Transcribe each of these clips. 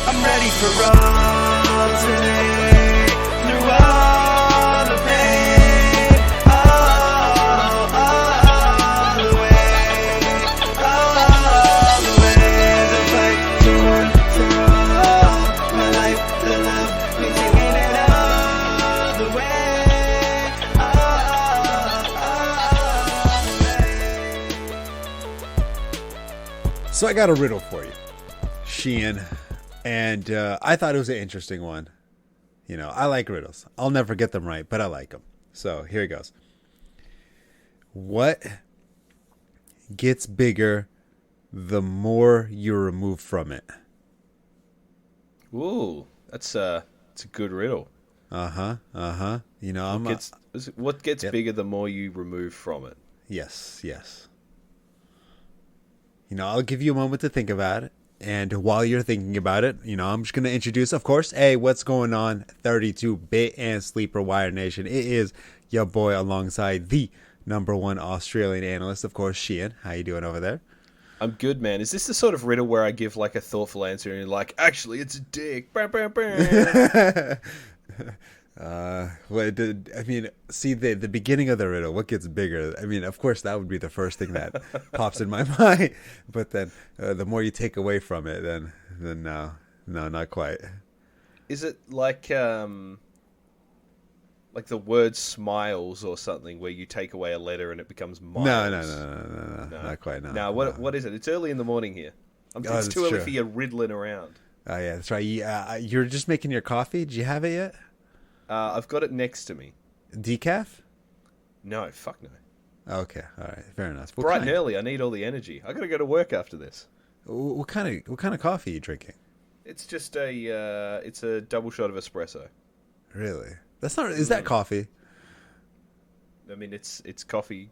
I'm ready for all today. Through all the pain, all the way, all the way. The fight to one for all, my life to love, we taking it all the way, all the way. So I got a riddle for you, Sheehan, and I thought it was an interesting one. You know, I like riddles. I'll never get them right, but I like them. So here it goes. What gets bigger the more you remove from it? Ooh, it's a good riddle. You know, What gets Yep. bigger the more you remove from it? Yes. You know, I'll give you a moment to think about it. And while you're thinking about it, you know, I'm just going to introduce, of course, hey, what's going on, 32-Bit and Sleeper Wire Nation. It is your boy alongside the number one Australian analyst, of course, Sheehan. How you doing over there? I'm good, man. Is this the sort of riddle where I give like a thoughtful answer and you're like, actually, it's a dick? Bam, bam, bam. See the beginning of the riddle. What gets bigger? I mean, of course, that would be the first thing that pops in my mind. But then, the more you take away from it, then no, not quite. Is it like the word smiles or something where you take away a letter and it becomes miles? No, not quite. No. What is it? It's early in the morning here. It's that's too early true. for you riddling around. Oh yeah, that's right. You're just making your coffee. Did you have it yet? I've got it next to me. Decaf? No, fuck no. Okay, all right, fair enough. Bright and early. I need all the energy. I got to go to work after this. What kind of coffee are you drinking? It's just it's a double shot of espresso. Really? That's not. Is that coffee? I mean, it's coffee.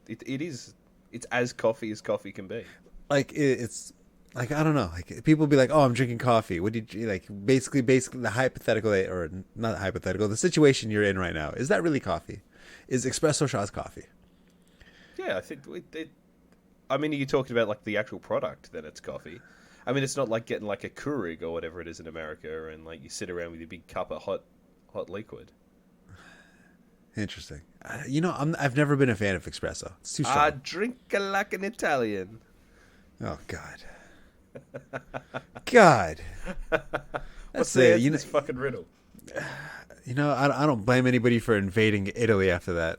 It is. It's as coffee as coffee can be. Like it's like, I don't know. Like people be like, "Oh, I'm drinking coffee." What did you like? Basically, the hypothetical, or not hypothetical, the situation you're in right now, is that really coffee? Is espresso shots coffee? Yeah, I think I mean, are you talking about like the actual product? Then it's coffee. I mean, it's not like getting like a Keurig or whatever it is in America, and like you sit around with your big cup of hot liquid. Interesting. You know, I've never been a fan of espresso. It's too strong. I drink like an Italian. Oh God. God. What's the answer to this fucking riddle? You know, I don't blame anybody for invading Italy after that.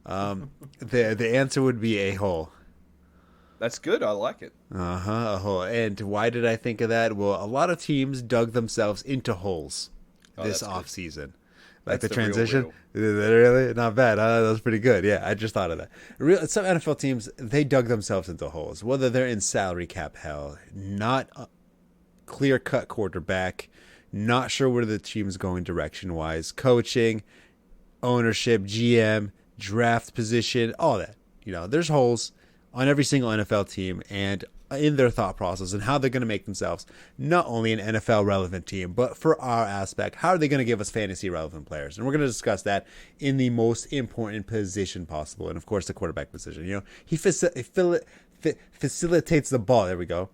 The answer would be a hole. That's good. I like it. A hole. And why did I think of that? Well, a lot of teams dug themselves into holes this off season. Like That's the the real transition, really not bad. That was pretty good. Yeah, I just thought of that. Some NFL teams, they dug themselves into holes. Whether they're in salary cap hell, not a clear-cut quarterback, not sure where the team's going direction-wise, coaching, ownership, GM, draft position, all that. You know, there's holes on every single NFL team and in their thought process and how they're going to make themselves not only an NFL relevant team, but for our aspect, how are they going to give us fantasy relevant players? And we're going to discuss that in the most important position possible. And of course, the quarterback position. You know, he facilitates the ball. There we go.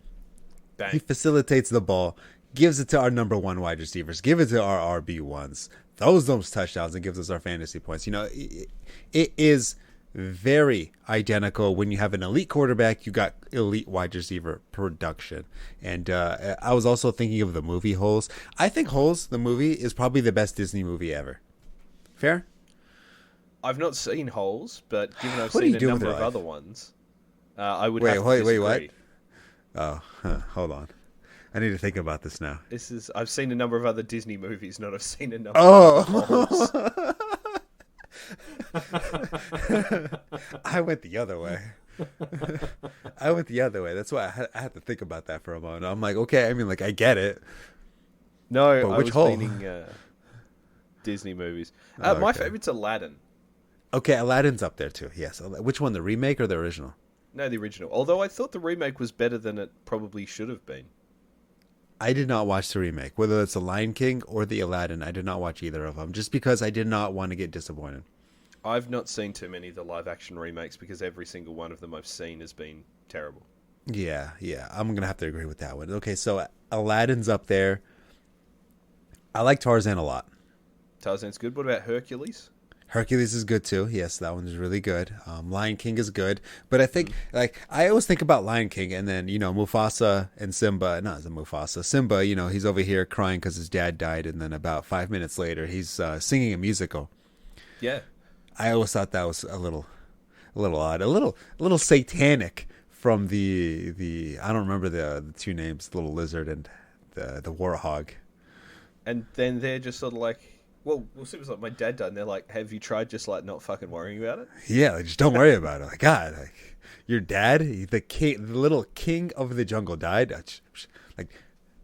Bang. He facilitates the ball, gives it to our number one wide receivers, give it to our RB1s, throws those touchdowns and gives us our fantasy points. You know, it is very identical. When you have an elite quarterback, you got elite wide receiver production. And I was also thinking of the movie Holes. I think Holes, the movie, is probably the best Disney movie ever. Fair? I've not seen Holes, but given I've What are seen you a doing with number your of life? other ones, I would Wait, have to wait, disagree. what? Oh, hold on. I need to think about this now. I've seen a number of other Disney movies, not I've seen a number Oh! of Holes. I went the other way. That's why I had to think about that for a moment. I'm like, okay, I mean, like, I get it. No, But I which was hole? meaning Disney movies. Oh, My okay. favorite's Aladdin. Okay, Aladdin's up there too. Yes. Which one, the remake or the original? No, the original. Although I thought the remake was better than it probably should have been. I did not watch the remake. Whether it's the Lion King or the Aladdin, I did not watch either of them, just because I did not want to get disappointed. I've not seen too many of the live-action remakes because every single one of them I've seen has been terrible. Yeah, I'm gonna have to agree with that one. Okay, so Aladdin's up there. I like Tarzan a lot. Tarzan's good. What about Hercules? Hercules is good too. Yes, that one is really good. Lion King is good, but I think like I always think about Lion King, and then Mufasa and Simba. Not Mufasa, Simba. He's over here crying because his dad died, and then about 5 minutes later, he's singing a musical. Yeah. I always thought that was a little odd, a little satanic from the I don't remember the two names, the little lizard and the warthog. And then they're just sort of like, well, Simba's like, my dad died, and they're like, have you tried just like not fucking worrying about it? Yeah, like, just don't worry about it. Like, God, like your dad, the king, the little king of the jungle died. Like,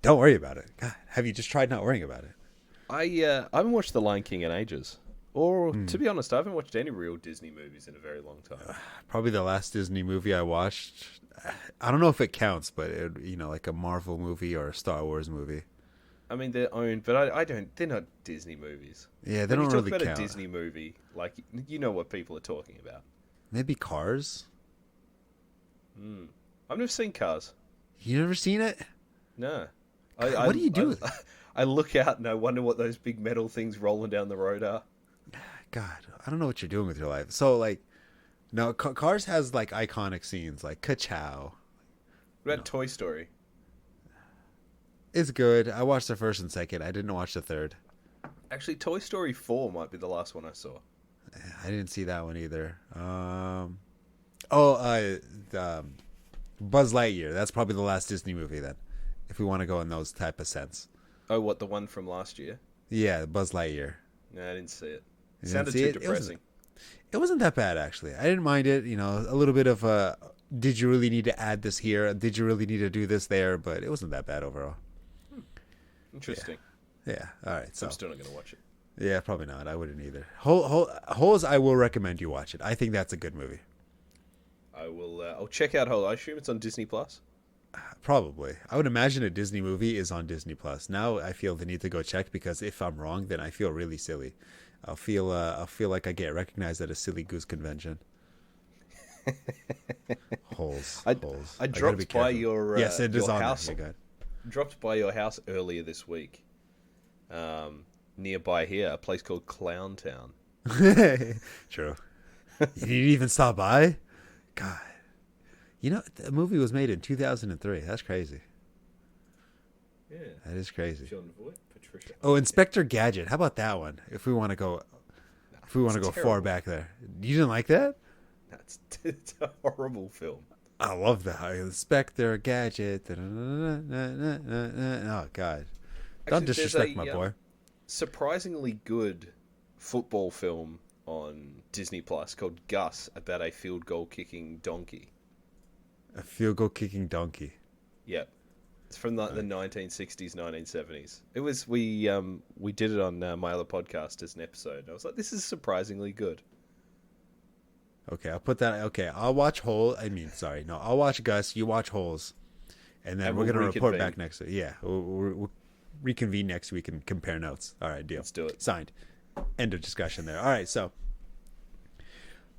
don't worry about it. God, have you just tried not worrying about it? I haven't watched The Lion King in ages. Or, to be honest, I haven't watched any real Disney movies in a very long time. Probably the last Disney movie I watched, I don't know if it counts, but like a Marvel movie or a Star Wars movie. I mean, they're owned, but I don't. They're not Disney movies. Yeah, they When don't you really talk about count. a Disney movie, like you know what people are talking about. Maybe Cars. I've never seen Cars. You never seen it? No. What do you do? I look out and I wonder what those big metal things rolling down the road are. God, I don't know what you're doing with your life. So like, no, Cars has like iconic scenes like ka-chow. What about Toy Story? It's good. I watched the first and second. I didn't watch the third. Actually, Toy Story 4 might be the last one I saw. I didn't see that one either. Buzz Lightyear. That's probably the last Disney movie then, if we want to go in those type of sense. Oh, what, the one from last year? Yeah, Buzz Lightyear. No, I didn't see it. You Sounded didn't see too it? depressing. It wasn't that bad actually. I didn't mind it. A little bit of did you really need to add this here? Did you really need to do this there? But it wasn't that bad overall. Interesting. Yeah. All right. So I'm still not going to watch it. yeah, probably not. I wouldn't either. Holes. I will recommend you watch it. I think that's a good movie. I will. I'll check out Hole. I assume it's on Disney Plus. Probably. I would imagine a Disney movie is on Disney Plus. Now I feel the need to go check because if I'm wrong, then I feel really silly. I'll feel like I get recognized at a silly goose convention. Holes. I gotta be dropped by careful. your yes, it is your on house. there. You're Dropped by your house earlier this week. Nearby here, a place called Clown Town. good. True. You didn't even stop by? God. The movie was made in 2003. That's crazy. Yeah. That is crazy. John Voight, Patricia. Oh, Inspector Gadget. How about that one? If we want to go far terrible. back there. You didn't like that? It's a horrible film. I love that. Inspector Gadget. Oh God! Don't Actually, disrespect there's my boy. Surprisingly good football film on Disney Plus called Gus, about a field goal kicking donkey. A field goal kicking donkey. Yep. It's from the 1960s, 1970s. It was we did it on my other podcast as an episode. I was like, this is surprisingly good. Okay, I'll put that. Okay, I'll watch Hole. I'll watch Gus. You watch Holes, and then And we're we'll gonna report reconvene. back next week. Yeah, we'll reconvene next week and compare notes. All right, deal. Let's do it. Signed. End of discussion there. All right, so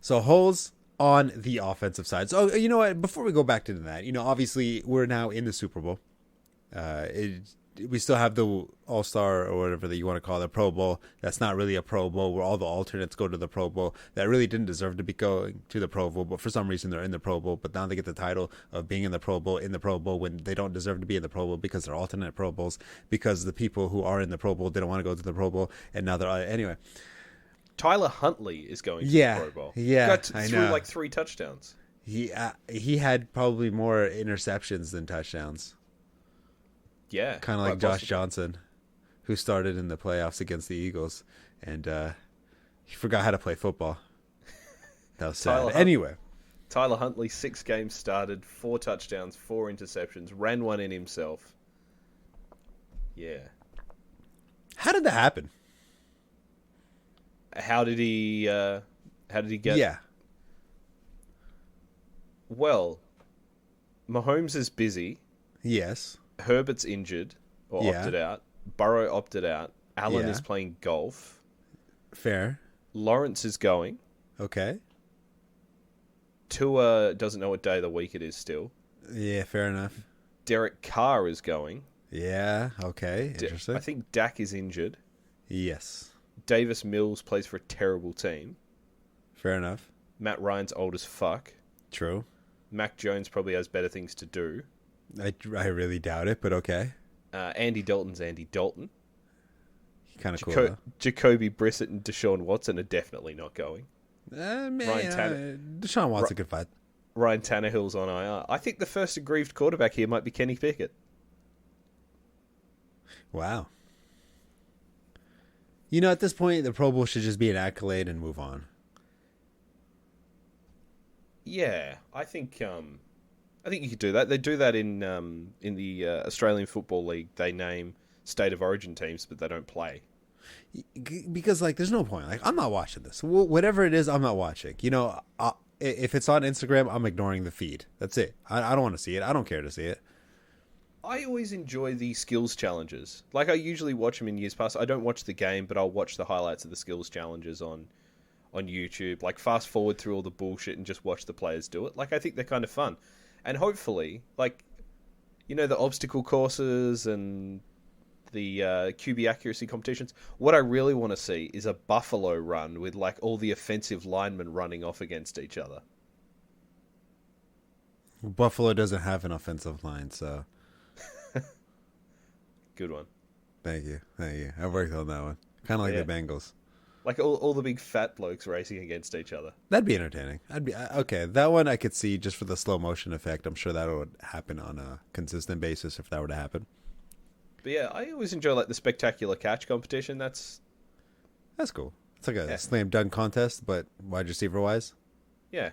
Holes on the offensive side. So you know what? Before we go back to that, obviously we're now in the Super Bowl. We still have the All-Star or whatever that you want to call it, Pro Bowl. That's not really a Pro Bowl where all the alternates go to the Pro Bowl. That really didn't deserve to be going to the Pro Bowl, but for some reason they're in the Pro Bowl. But now they get the title of being in the Pro Bowl when they don't deserve to be in the Pro Bowl because they're alternate Pro Bowls, because the people who are in the Pro Bowl didn't want to go to the Pro Bowl, and now they're anyway. Tyler Huntley is going to Yeah, the Pro Bowl. yeah, Got I threw know. like 3 touchdowns. He had probably more interceptions than touchdowns. Yeah. Kind of like quite Josh possibly. Johnson, who started in the playoffs against the Eagles, and he forgot how to play football. That was sad. Tyler Hunt- Anyway, Tyler Huntley, 6 games started, 4 touchdowns, 4 interceptions, ran one in himself. Yeah. how did that happen? How did he get? Yeah. Well, Mahomes is busy. Yes. Herbert's injured or Yeah. opted out. Burrow opted out. Allen Yeah. is playing golf. Fair. Lawrence is going. Okay. Tua doesn't know what day of the week it is still. Yeah. Fair enough. Derek Carr is going. Yeah. Okay. D- Interesting. I think Dak is injured. Yes. Davis Mills plays for a terrible team. Fair enough. Matt Ryan's old as fuck. True. Mac Jones probably has better things to do. I really doubt it, but okay. Andy Dalton's Andy Dalton. Kind of cool. Though. Jacoby Brissett and Deshaun Watson are definitely not going. Man, Ryan Deshaun Watson could fight. Ryan Tannehill's on IR. I think the first aggrieved quarterback here might be Kenny Pickett. Wow. You know, at this point, the Pro Bowl should just be an accolade and move on. Yeah, I think you could do that. They do that in the Australian Football League. They name state of origin teams, but they don't play. Because, like, there's no point. Like, I'm not watching this. Whatever it is, I'm not watching. You know, if it's on Instagram, I'm ignoring the feed. That's it. I don't want to see it. I don't care to see it. I always enjoy the skills challenges. Like, I usually watch them in years past. I don't watch the game, but I'll watch the highlights of the skills challenges on YouTube. Like, fast forward through all the bullshit and just watch the players do it. Like, I think they're kind of fun. And hopefully, like, you know, the obstacle courses and the QB accuracy competitions. What I really want to see is a buffalo run with, like, all the offensive linemen running off against each other. Buffalo doesn't have an offensive line, so... Good one. Thank you. I worked on that one. Kind of like the Bengals. Like all the big fat blokes racing against each other. That'd be entertaining. Okay. That one I could see just for the slow motion effect. I'm sure that would happen on a consistent basis if that were to happen. But yeah, I always enjoy like the spectacular catch competition. That's cool. It's like a slam dunk contest, but wide receiver wise. Yeah.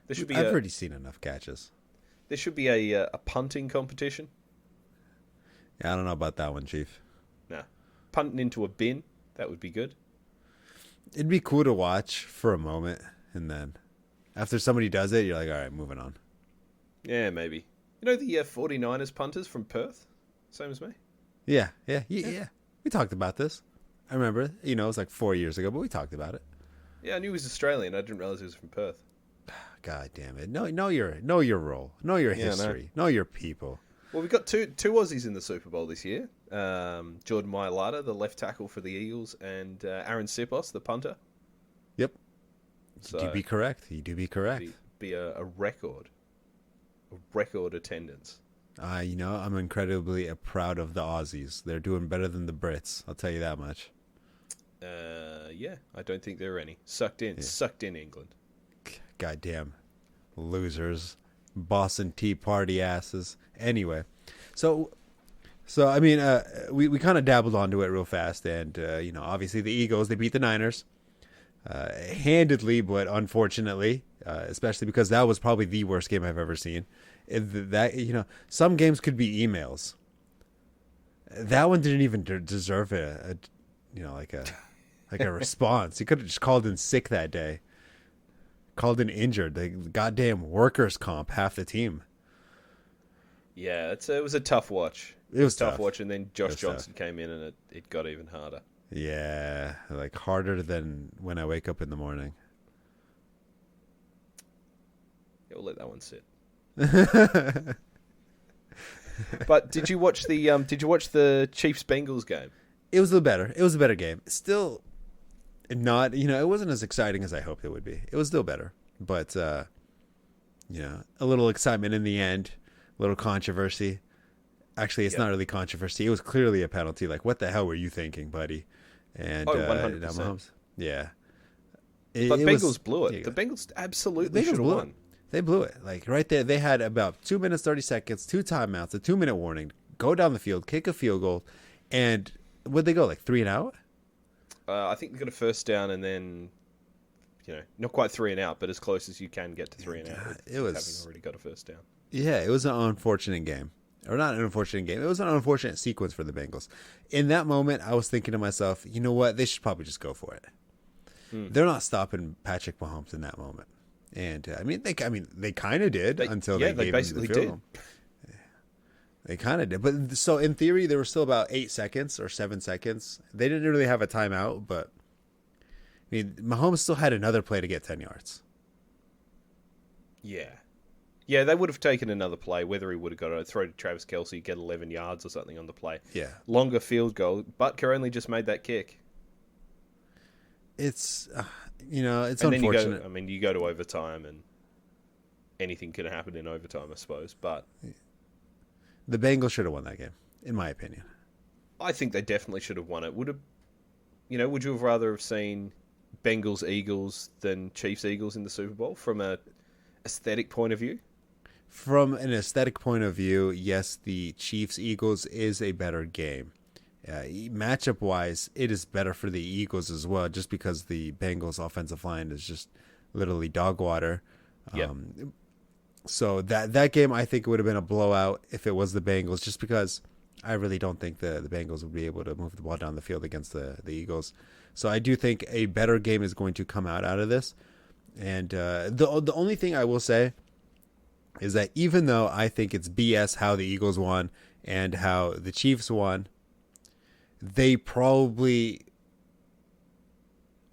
There should be. I've already seen enough catches. There should be a punting competition. Yeah, I don't know about that one, Chief. No, punting into a bin. That would be good. It'd be cool to watch for a moment, and then after somebody does it, you're like, all right, moving on. Yeah, maybe. You know the 49ers punters from Perth? Same as me? Yeah. We talked about this. I remember, you know, it was like 4 years ago, but we talked about it. Yeah, I knew he was Australian. I didn't realize he was from Perth. God damn it. Know your role. Know your history. Know your people. Well, we've got two Aussies in the Super Bowl this year. Jordan Mailata, the left tackle for the Eagles, and Aaron Sipos, the punter. Yep. So you do be correct. You do be correct. Be a record. A record attendance. You know, I'm incredibly proud of the Aussies. They're doing better than the Brits. I'll tell you that much. Yeah, I don't think there are any. Sucked in England. Goddamn losers. Boston Tea Party asses. Anyway, so I mean, we kind of dabbled onto it real fast, and you know, obviously the Eagles, they beat the Niners handedly, but unfortunately, especially because that was probably the worst game I've ever seen. That, you know, some games could be emails. That one didn't even deserve a you know, like a response. He could have just called in sick that day. Called in injured. The goddamn workers' comp half the team. Yeah, it was a tough watch. It was a tough tough. watch, and then Josh Johnson came in, and it got even harder. Yeah, like harder than when I wake up in the morning. Yeah, we'll let that one sit. But did you watch the Chiefs Bengals game? It was a better. It was a better game. Still not, you know, it wasn't as exciting as I hoped it would be. It was still better, but you know, a little excitement in the end, a little controversy. Actually, it's not really controversy. It was clearly a penalty. Like, what the hell were you thinking, buddy? And 100%. Yeah. But Bengals blew it. Yeah. The Bengals absolutely should have won. They blew it. Like, right there, they had about 2 minutes, 30 seconds, 2 timeouts, a 2-minute warning, go down the field, kick a field goal, and would they go, like 3 and out? I think they got a first down, and then, you know, not quite 3 and out, but as close as you can get to 3 and out. It was having already got a first down. Yeah, it was an unfortunate game. Or not an unfortunate game. It was an unfortunate sequence for the Bengals. In that moment, I was thinking to myself, you know what? They should probably just go for it. They're not stopping Patrick Mahomes in that moment. And they kind of did until they gave him the field goal. They kind of did. But so in theory, there were still about 8 seconds or 7 seconds. They didn't really have a timeout, but I mean, Mahomes still had another play to get 10 yards. Yeah. Yeah, they would have taken another play, whether he would have got a throw to Travis Kelce, get 11 yards or something on the play. Yeah. Longer field goal. Butker only just made that kick. It's, it's And unfortunate. then you go to overtime, and anything can happen in overtime, I suppose. But The Bengals should have won that game, in my opinion. I think they definitely should have won it. Would you have rather have seen Bengals Eagles than Chiefs Eagles in the Super Bowl from a aesthetic point of view? From an aesthetic point of view, yes, the Chiefs Eagles is a better game. Matchup wise, it is better for the Eagles as well, just because the Bengals offensive line is just literally dog water. Yep. So that game, I think it would have been a blowout if it was the Bengals, just because I really don't think the Bengals would be able to move the ball down the field against the Eagles. So I do think a better game is going to come out of this. And the only thing I will say is that even though I think it's BS how the Eagles won and how the Chiefs won, they probably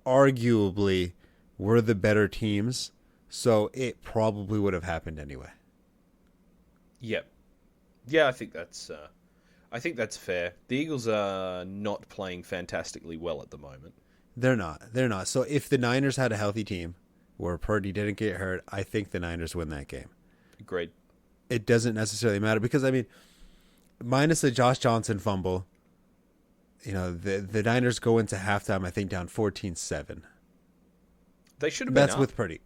arguably were the better teams. So it probably would have happened anyway. Yep. Yeah, I think that's fair. The Eagles are not playing fantastically well at the moment. They're not. So if the Niners had a healthy team where Purdy didn't get hurt, I think the Niners win that game. Agreed. It doesn't necessarily matter because, minus the Josh Johnson fumble, the Niners go into halftime, I think, down 14-7. They should have been That's up. with Purdy.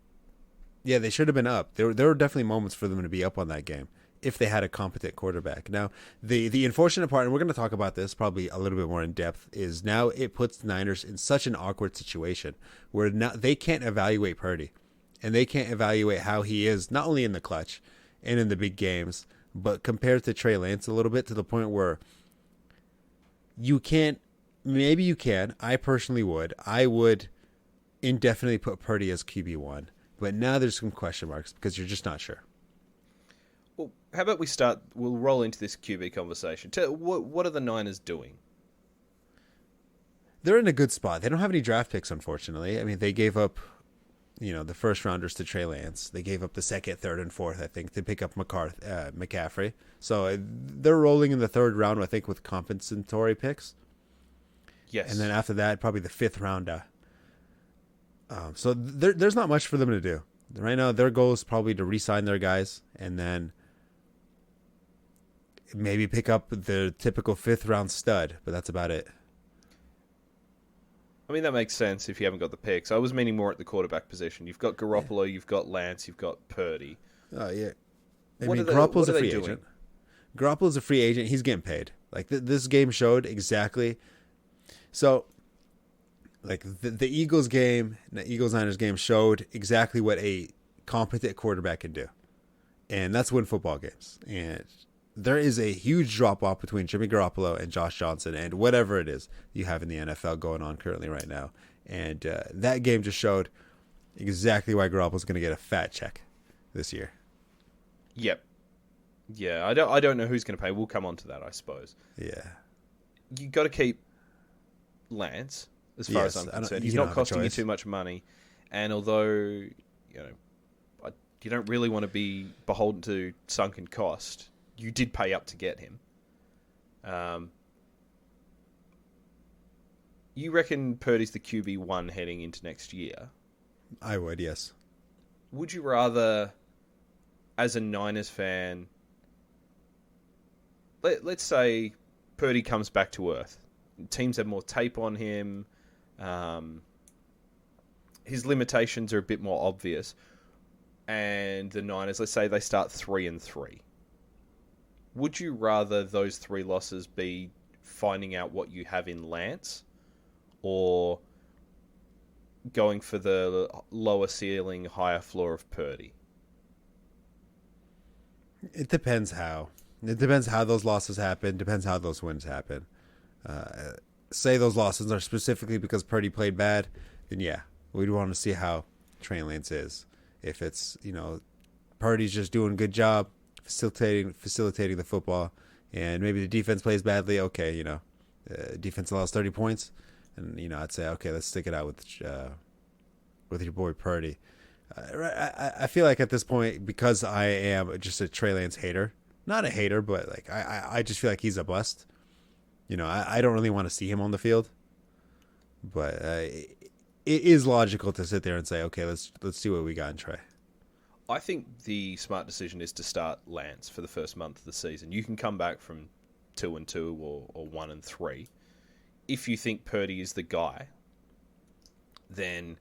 Yeah, they should have been up. There were definitely moments for them to be up on that game if they had a competent quarterback. Now, the unfortunate part, and we're going to talk about this probably a little bit more in depth, is now it puts the Niners in such an awkward situation where now they can't evaluate Purdy. And they can't evaluate how he is, not only in the clutch and in the big games, but compared to Trey Lance a little bit, to the point where you can't, maybe you can, I personally would. I would indefinitely put Purdy as QB1. But now there's some question marks because you're just not sure. Well, how about we'll roll into this QB conversation. What are the Niners doing? They're in a good spot. They don't have any draft picks, unfortunately. They gave up, the first rounders to Trey Lance. They gave up the second, third, and fourth, I think, to pick up McCaffrey. So they're rolling in the third round, I think, with compensatory picks. Yes. And then after that, probably the fifth round. So there's not much for them to do. Right now, their goal is probably to re-sign their guys and then maybe pick up the typical fifth-round stud, but that's about it. That makes sense if you haven't got the picks. I was meaning more at the quarterback position. You've got Garoppolo, You've got Lance, you've got Purdy. Oh, yeah. what Garoppolo's are a they free doing? agent. Garoppolo's a free agent. He's getting paid. This game showed exactly. So, the Eagles game, the Eagles-Niners game showed exactly what a competent quarterback can do. And that's win football games. And there is a huge drop-off between Jimmy Garoppolo and Josh Johnson and whatever it is you have in the NFL going on currently right now. And that game just showed exactly why Garoppolo's going to get a fat check this year. Yep. Yeah, I don't know who's going to pay. We'll come on to that, I suppose. Yeah. You got to keep Lance, as far as I'm concerned. He's not costing you too much money. And although, you don't really want to be beholden to sunken cost, you did pay up to get him. You reckon Purdy's the QB1 heading into next year? I would, yes. Would you rather, as a Niners fan, let's say Purdy comes back to earth. Teams have more tape on him. His limitations are a bit more obvious. And the Niners, let's say they start 3-3. Would you rather those 3 losses be finding out what you have in Lance, or going for the lower ceiling, higher floor of Purdy? It depends how. It depends how those losses happen. Depends how those wins happen. Say those losses are specifically because Purdy played bad, then yeah, we'd want to see how Trey Lance is. If it's, Purdy's just doing a good job facilitating the football, and maybe the defense plays badly, okay, defense allows 30 points, and, I'd say, okay, let's stick it out with your boy Purdy. I feel like at this point, because I am just a Trey Lance hater, not a hater, but like I just feel like he's a bust. I don't really want to see him on the field, but it is logical to sit there and say, okay, let's see what we got in Trey. I think the smart decision is to start Lance for the first month of the season. You can come back from 2-2 or 1-3. If you think Purdy is the guy, then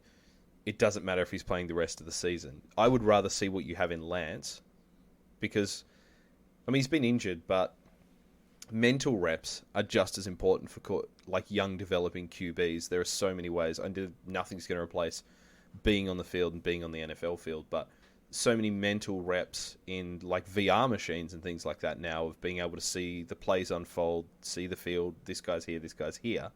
it doesn't matter if he's playing the rest of the season. I would rather see what you have in Lance because, I mean, he's been injured, but mental reps are just as important for like young developing QBs. There are so many ways. Nothing's going to replace being on the field and being on the NFL field, but so many mental reps in like VR machines and things like that now of being able to see the plays unfold, see the field, this guy's here, this guy's here.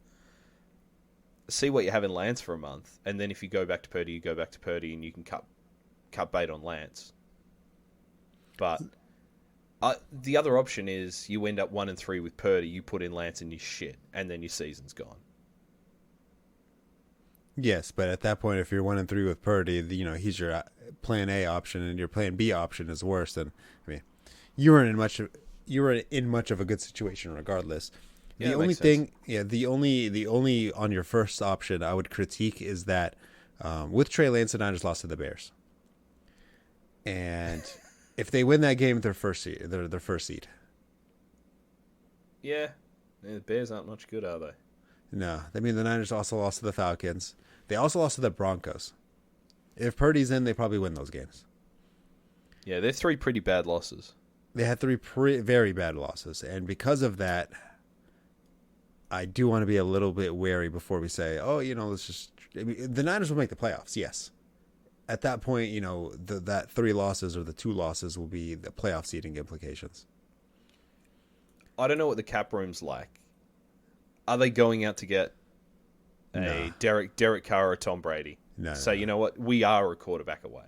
See what you have in Lance for a month, and then if you go back to Purdy, you go back to Purdy, and you can cut bait on Lance. But the other option is you end up 1-3 with Purdy, you put in Lance and you shit, and then your season's gone. Yes, but at that point, if you're 1-3 with Purdy, he's your plan A option, and your plan B option is worse. Then, I mean, you were in much of a good situation regardless. Yeah, the only thing, the only on your first option I would critique is that with Trey Lance, the Niners lost to the Bears, and if they win that game, their first seed. Yeah, the Bears aren't much good, are they? No, I mean the Niners also lost to the Falcons. They also lost to the Broncos. If Purdy's in, they probably win those games. Yeah, they're 3 pretty bad losses. They had 3 very bad losses, and because of that, I do want to be a little bit wary before we say, oh, let's just. I mean, the Niners will make the playoffs, yes. At that point, that 3 losses or the 2 losses will be the playoff seeding implications. I don't know what the cap room's like. Are they going out to get a Derek Carr or Tom Brady? No. So you know what? We are a quarterback away.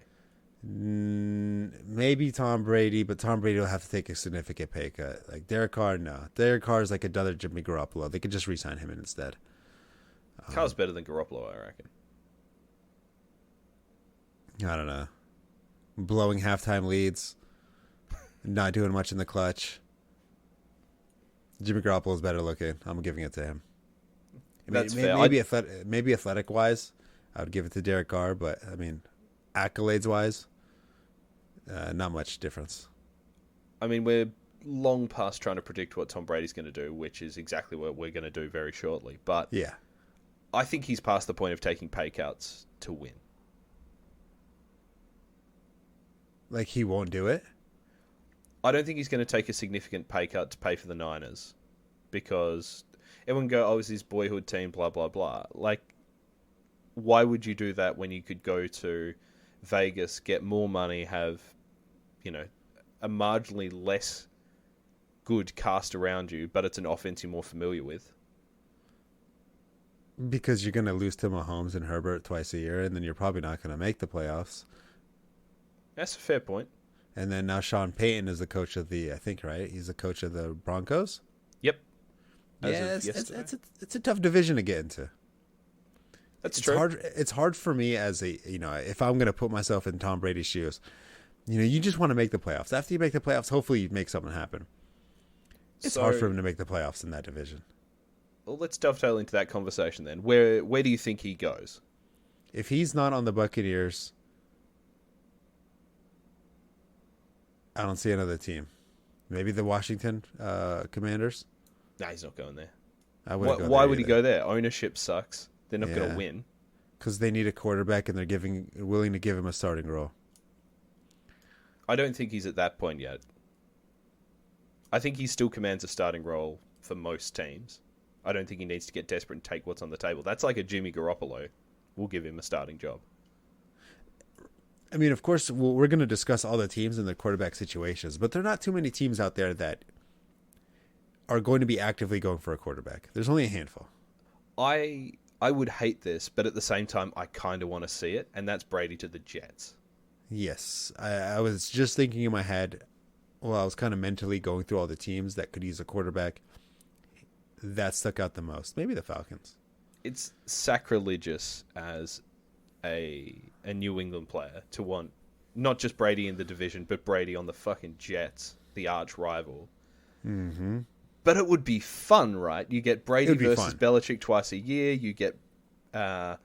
Maybe Tom Brady, but Tom Brady will have to take a significant pay cut. Like Derek Carr, no. Derek Carr is like another Jimmy Garoppolo. They could just re-sign him instead. Carr's better than Garoppolo, I reckon. I don't know. Blowing halftime leads, not doing much in the clutch. Jimmy Garoppolo is better looking. I'm giving it to him. That's fair. Maybe athletic wise, I would give it to Derek Carr, but I mean, accolades wise, not much difference. I mean, we're long past trying to predict what Tom Brady's going to do, which is exactly what we're going to do very shortly. But yeah, I think he's past the point of taking pay cuts to win. Like he won't do it? I don't think he's going to take a significant pay cut to pay for the Niners because everyone go, oh, it's his boyhood team, blah, blah, blah. Like, why would you do that when you could go to Vegas, get more money, have, a marginally less good cast around you, but it's an offense you're more familiar with? Because you're going to lose to Mahomes and Herbert twice a year, and then you're probably not going to make the playoffs. That's a fair point. And then now Sean Payton is the coach of I think, right? He's the coach of the Broncos? Yep. It's a tough division to get into. That's true. It's hard for me as if I'm going to put myself in Tom Brady's shoes. You just want to make the playoffs. After you make the playoffs, hopefully you make something happen. It's hard for him to make the playoffs in that division. Well, let's dovetail into that conversation then. Where do you think he goes? If he's not on the Buccaneers, I don't see another team. Maybe the Washington Commanders. Nah, he's not going there. Why would he go there? Ownership sucks. They're not going to win. Because they need a quarterback and they're willing to give him a starting role. I don't think he's at that point yet. I think he still commands a starting role for most teams. I don't think he needs to get desperate and take what's on the table. That's like a Jimmy Garoppolo. We'll give him a starting job. I mean, of course, we're going to discuss all the teams and their quarterback situations, but there are not too many teams out there that are going to be actively going for a quarterback. There's only a handful. I would hate this, but at the same time, I kind of want to see it, and that's Brady to the Jets. Yes. I was just thinking in my head, well, I was kind of mentally going through all the teams that could use a quarterback. That stuck out the most. Maybe the Falcons. It's sacrilegious as a New England player to want not just Brady in the division, but Brady on the fucking Jets, the arch rival. Mm-hmm. But it would be fun, right? You get Brady versus fun. Belichick twice a year. You get the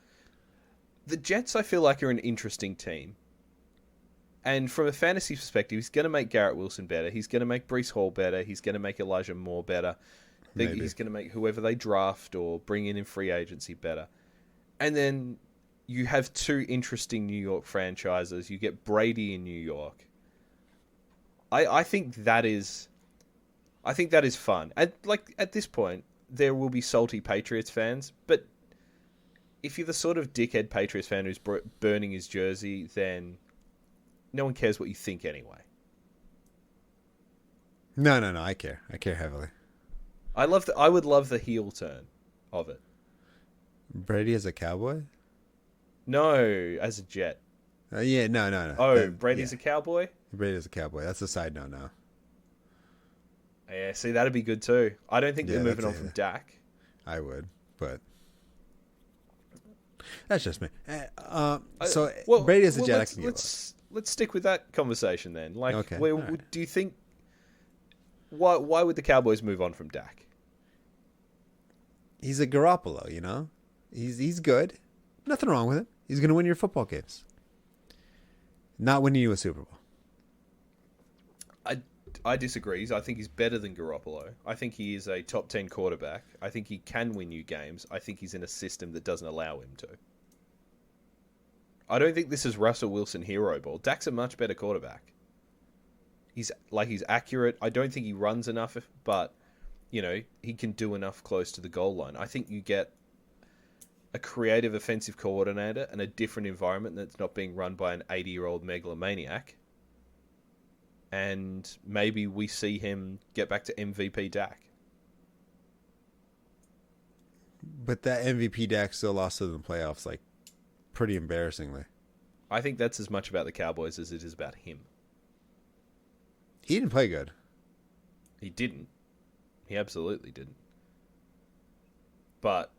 Jets. I feel like are an interesting team. And from a fantasy perspective, he's going to make Garrett Wilson better. He's going to make Breece Hall better. He's going to make Elijah Moore better. Maybe. He's going to make whoever they draft or bring in free agency better. And then you have two interesting New York franchises. You get Brady in New York. I think that is fun. At this point, there will be salty Patriots fans, but if you're the sort of dickhead Patriots fan who's burning his jersey, then no one cares what you think anyway. No. I care. I care heavily. I would love the heel turn of it. Brady as a Cowboy? No, as a Jet. Yeah, no. Oh, Brady's a Cowboy? Brady as a Cowboy. That's a side note now. Yeah, see, that'd be good too. I don't think they're moving on from Dak. I would, but that's just me. Brady as a Jet, I can get lost. Let's stick with that conversation then. Like, Okay, do you think why would the Cowboys move on from Dak? He's a Garoppolo, you know. He's good. Nothing wrong with it. He's going to win your football games. Not winning you a Super Bowl. I disagree. I think he's better than Garoppolo. I think he is a top 10 quarterback. I think he can win you games. I think he's in a system that doesn't allow him to. I don't think this is Russell Wilson hero ball. Dak's a much better quarterback. He's accurate. I don't think he runs enough, but he can do enough close to the goal line. I think you get a creative offensive coordinator and a different environment that's not being run by an 80-year-old megalomaniac. And maybe we see him get back to MVP Dak. But that MVP Dak still lost to the playoffs, like, pretty embarrassingly. I think that's as much about the Cowboys as it is about him. He didn't play good. He didn't. He absolutely didn't. But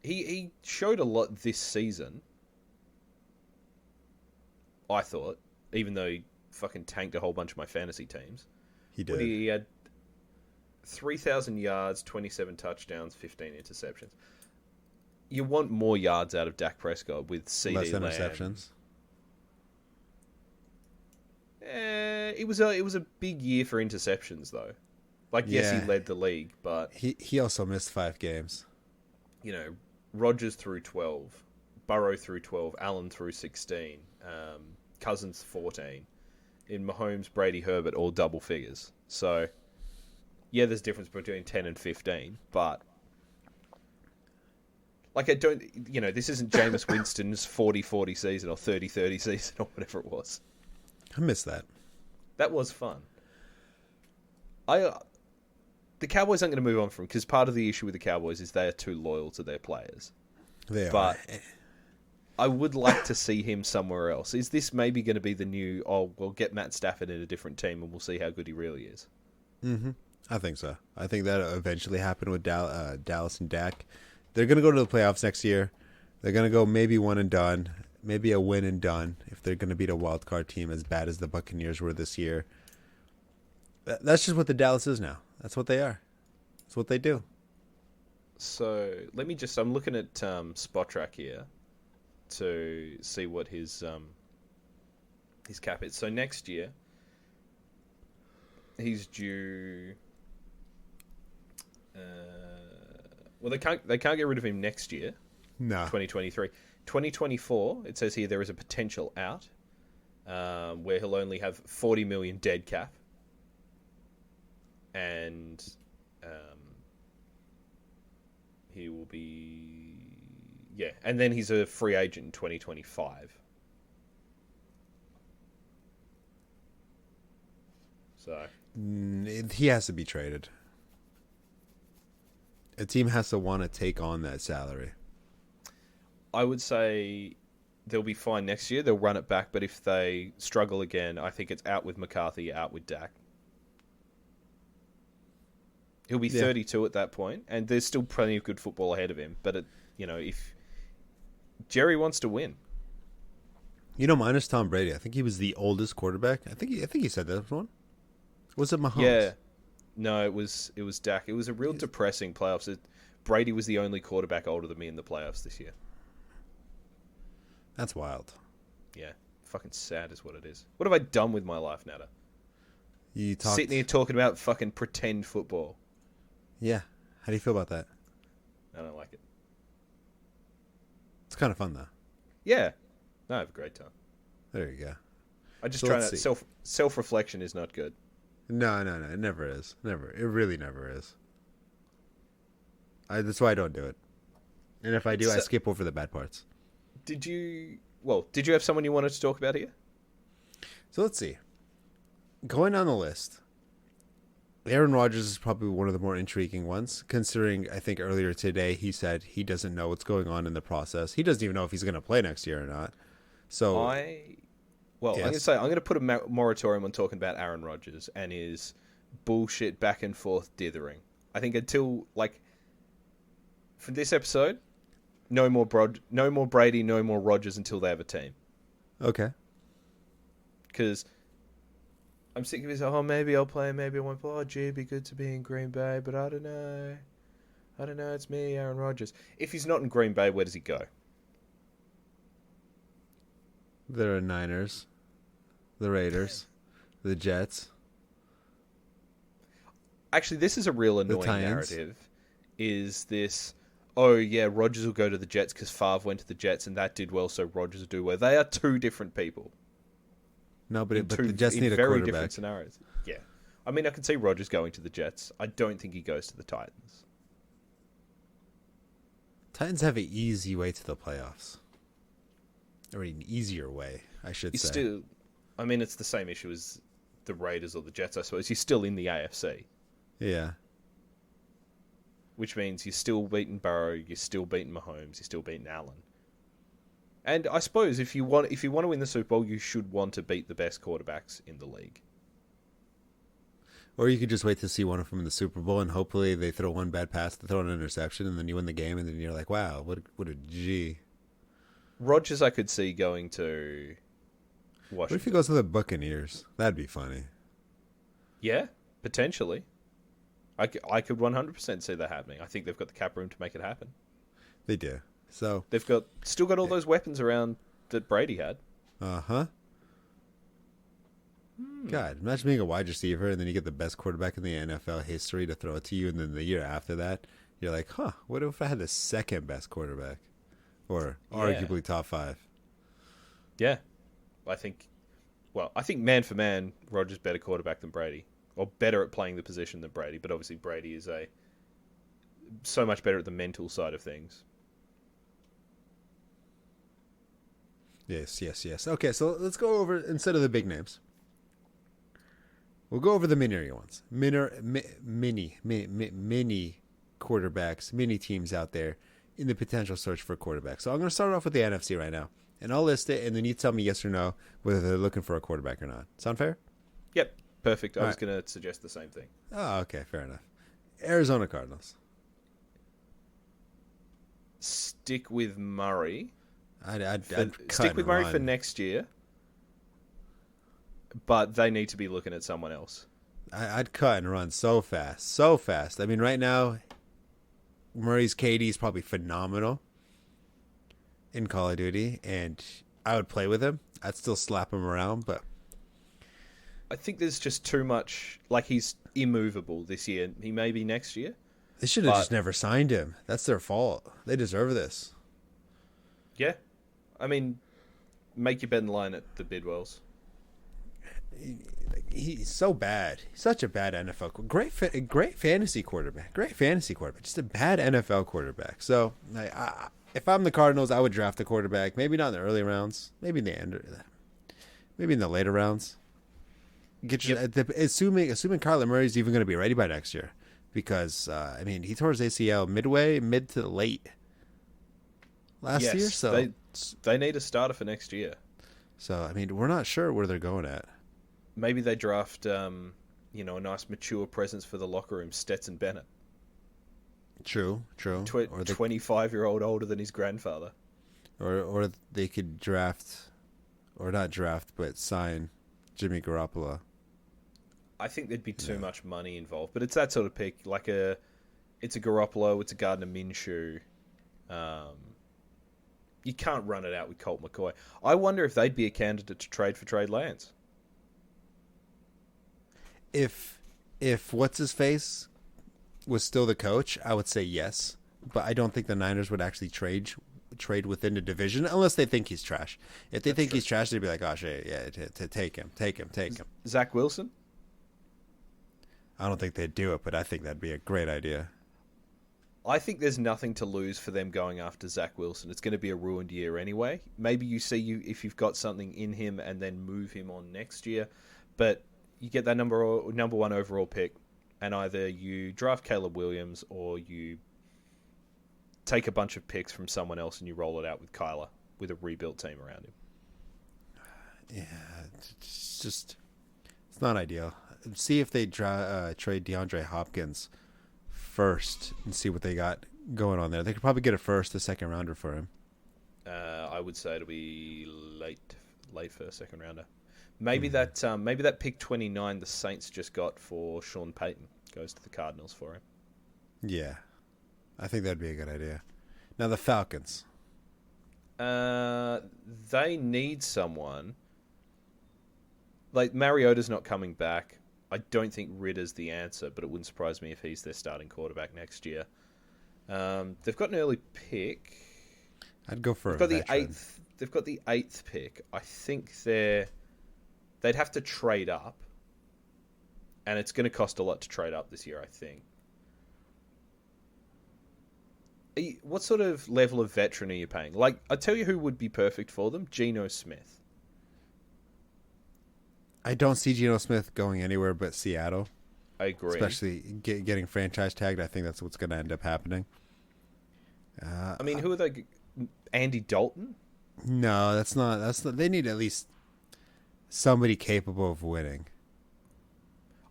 he showed a lot this season, I thought, even though he fucking tanked a whole bunch of my fantasy teams. He did. He had 3,000 yards, 27 touchdowns, 15 interceptions. You want more yards out of Dak Prescott with CD Less Lamb. interceptions. It was a big year for interceptions, though. Yes, he led the league, but he also missed 5 games. Rodgers threw 12, Burrow threw 12, Allen threw 16, Cousins 14. In Mahomes, Brady, Herbert, all double figures. So, yeah, there's a difference between 10 and 15, but this isn't Jameis Winston's 40-40 season or 30-30 season or whatever it was. I miss that. That was fun. The Cowboys aren't going to move on from because part of the issue with the Cowboys is they are too loyal to their players. They are. But I would like to see him somewhere else. Is this maybe going to be the new, we'll get Matt Stafford in a different team and we'll see how good he really is? Mm-hmm. I think so. I think that'll eventually happen with Dallas and Dak. They're going to go to the playoffs next year. They're going to go maybe one and done, maybe a win and done if they're going to beat a wild card team as bad as the Buccaneers were this year. That's just what the Dallas is now. That's what they are. That's what they do. So I'm looking at Spot Track here to see what his cap is. So next year, he's due. They can't get rid of him next year. No. 2023, 2024. It says here there is a potential out, where he'll only have 40 million dead cap, and he will be and then he's a free agent in 2025. So he has to be traded. A team has to want to take on that salary. I would say they'll be fine next year. They'll run it back, but if they struggle again, I think it's out with McCarthy, out with Dak. He'll be 32 at that point, and there's still plenty of good football ahead of him. But if Jerry wants to win, Minus Tom Brady. I think he was the oldest quarterback. I think he said that one. Was it Mahomes? Yeah. No, it was Dak. It was a real depressing playoffs. Brady was the only quarterback older than me in the playoffs this year. That's wild. Yeah. Fucking sad is what it is. What have I done with my life, Nada? You talked. Sitting here talking about fucking pretend football. Yeah. How do you feel about that? I don't like it. It's kind of fun though. Yeah. No, I have a great time. There you go. I just So try let's not see. self-reflection is not good. No. It never is. Never. It really never is. That's why I don't do it. And if I do, I So- skip over the bad parts. Did you have someone you wanted to talk about here? So let's see. Going down the list, Aaron Rodgers is probably one of the more intriguing ones, considering I think earlier today he said he doesn't know what's going on in the process. He doesn't even know if he's going to play next year or not. So I'm going to Yes. say I'm going to put a moratorium on talking about Aaron Rodgers and his bullshit back and forth dithering. I think until for this episode, no more Brady, no more Rodgers until they have a team. okay. Because I'm sick of his. Oh, maybe I'll play, maybe I won't play. Oh, gee, it'd be good to be in Green Bay, but I don't know. It's me, Aaron Rodgers. If he's not in Green Bay, where does he go? There are Niners, the Raiders, the Jets. Actually, this is a real annoying Titans. narrative. Is this? Oh yeah, Rodgers will go to the Jets because Favre went to the Jets and that did well, so Rodgers will do well. They are two different people. No, but In the Jets in need a very quarterback. different scenarios. Yeah, I mean, I can see Rodgers going to the Jets. I don't think he goes to the Titans. Titans have an easy way to the playoffs, or an easier way, I should He's say. still, I mean, it's the same issue as the Raiders or the Jets, I suppose. He's still in the AFC, Yeah. which means you're still beating Burrow, you're still beating Mahomes, you're still beating Allen. And I suppose if you want to win the Super Bowl, you should want to beat the best quarterbacks in the league. Or you could just wait to see one of them in the Super Bowl, and hopefully they throw one bad pass, they throw an interception, and then you win the game, and then you're like, wow, what a G. Rodgers, I could see going to What if he Washington. goes to the Buccaneers? That'd be funny. Yeah, potentially. I could 100% see that happening. I think they've got the cap room to make it happen. They do. So, They've still got all those weapons around that Brady had. uh-huh. God, imagine being a wide receiver, and then you get the best quarterback in the NFL history to throw it to you, and then the year after that, you're like, huh, what if I had the second best quarterback? Or arguably top 5. Yeah, I think man for man, Rodgers better quarterback than Brady, or better at playing the position than Brady. But obviously, Brady is so much better at the mental side of things. Yes. Okay, so let's go over, instead of the big names, we'll go over the mini ones. Mini quarterbacks, mini teams out there in the potential search for a quarterback. So I'm going to start off with the NFC right now, and I'll list it, and then you tell me yes or no whether they're looking for a quarterback or not. Sound fair? Yep, perfect. I All was right. going to suggest the same thing. Oh, okay, fair enough. Arizona Cardinals. Stick with Murray. I'd cut Stick with and Murray run. for next year, but they need to be looking at someone else. I'd cut and run so fast. I mean, right now, Murray's KD is probably phenomenal in Call of Duty, and I would play with him. I'd still slap him around, but I think there's just too much. Like, he's immovable this year. He may be next year. they should have But- just never signed him. That's their fault. They deserve this. Yeah, I mean, make your bet and line at the Bidwells. He's so bad. He's such a bad NFL. Great fantasy quarterback. Just a bad NFL quarterback. So, if I'm the Cardinals, I would draft a quarterback. Maybe not in the early rounds. Maybe in the end. Maybe in the later rounds. Assuming Kyler Murray's even going to be ready by next year, because I mean, he tore his ACL mid to late last Yes, year. So they need a starter for next year. I mean, we're not sure where they're going at. Maybe they draft, a nice mature presence for the locker room, Stetson Bennett, True. Or they 25-year-old older than his grandfather. Or they could draft, or not draft, but sign Jimmy Garoppolo. I think there'd be too much money involved, but it's that sort of pick. It's a Garoppolo, it's a Gardner Minshew. You can't run it out with Colt McCoy. I wonder if they'd be a candidate to trade for Trey Lance. If what's his face was still the coach, I would say yes. But I don't think the Niners would actually trade within the division unless they think he's trash. If they think he's trash, they'd be like, "Oh shit, yeah, take him." Zach Wilson? I don't think they'd do it, but I think that'd be a great idea. I think there's nothing to lose for them going after Zach Wilson. It's going to be a ruined year anyway. Maybe you see if you've got something in him and then move him on next year, but you get that number one overall pick, and either you draft Caleb Williams or you take a bunch of picks from someone else and you roll it out with Kyler with a rebuilt team around him. Yeah, it's not ideal. See if they trade DeAndre Hopkins first and see what they got going on there. They could probably get a first, a second rounder for him. I would say it'll be late first, second rounder. Maybe that pick 29 the Saints just got for Sean Payton goes to the Cardinals for him. Yeah, I think that'd be a good idea. Now the Falcons. They need someone. Like, Mariota's not coming back. I don't think Ritter's the answer, but it wouldn't surprise me if he's their starting quarterback next year. They've got an early pick. I'd go for They've got the eighth pick. I think they'd have to trade up, and it's going to cost a lot to trade up this year, I think. What sort of level of veteran are you paying? Like, I tell you who would be perfect for them: Geno Smith. I don't see Geno Smith going anywhere but Seattle. I agree. Especially getting franchise tagged. I think that's what's going to end up happening. I mean, who are they? Andy Dalton? No, that's not. They need at least somebody capable of winning.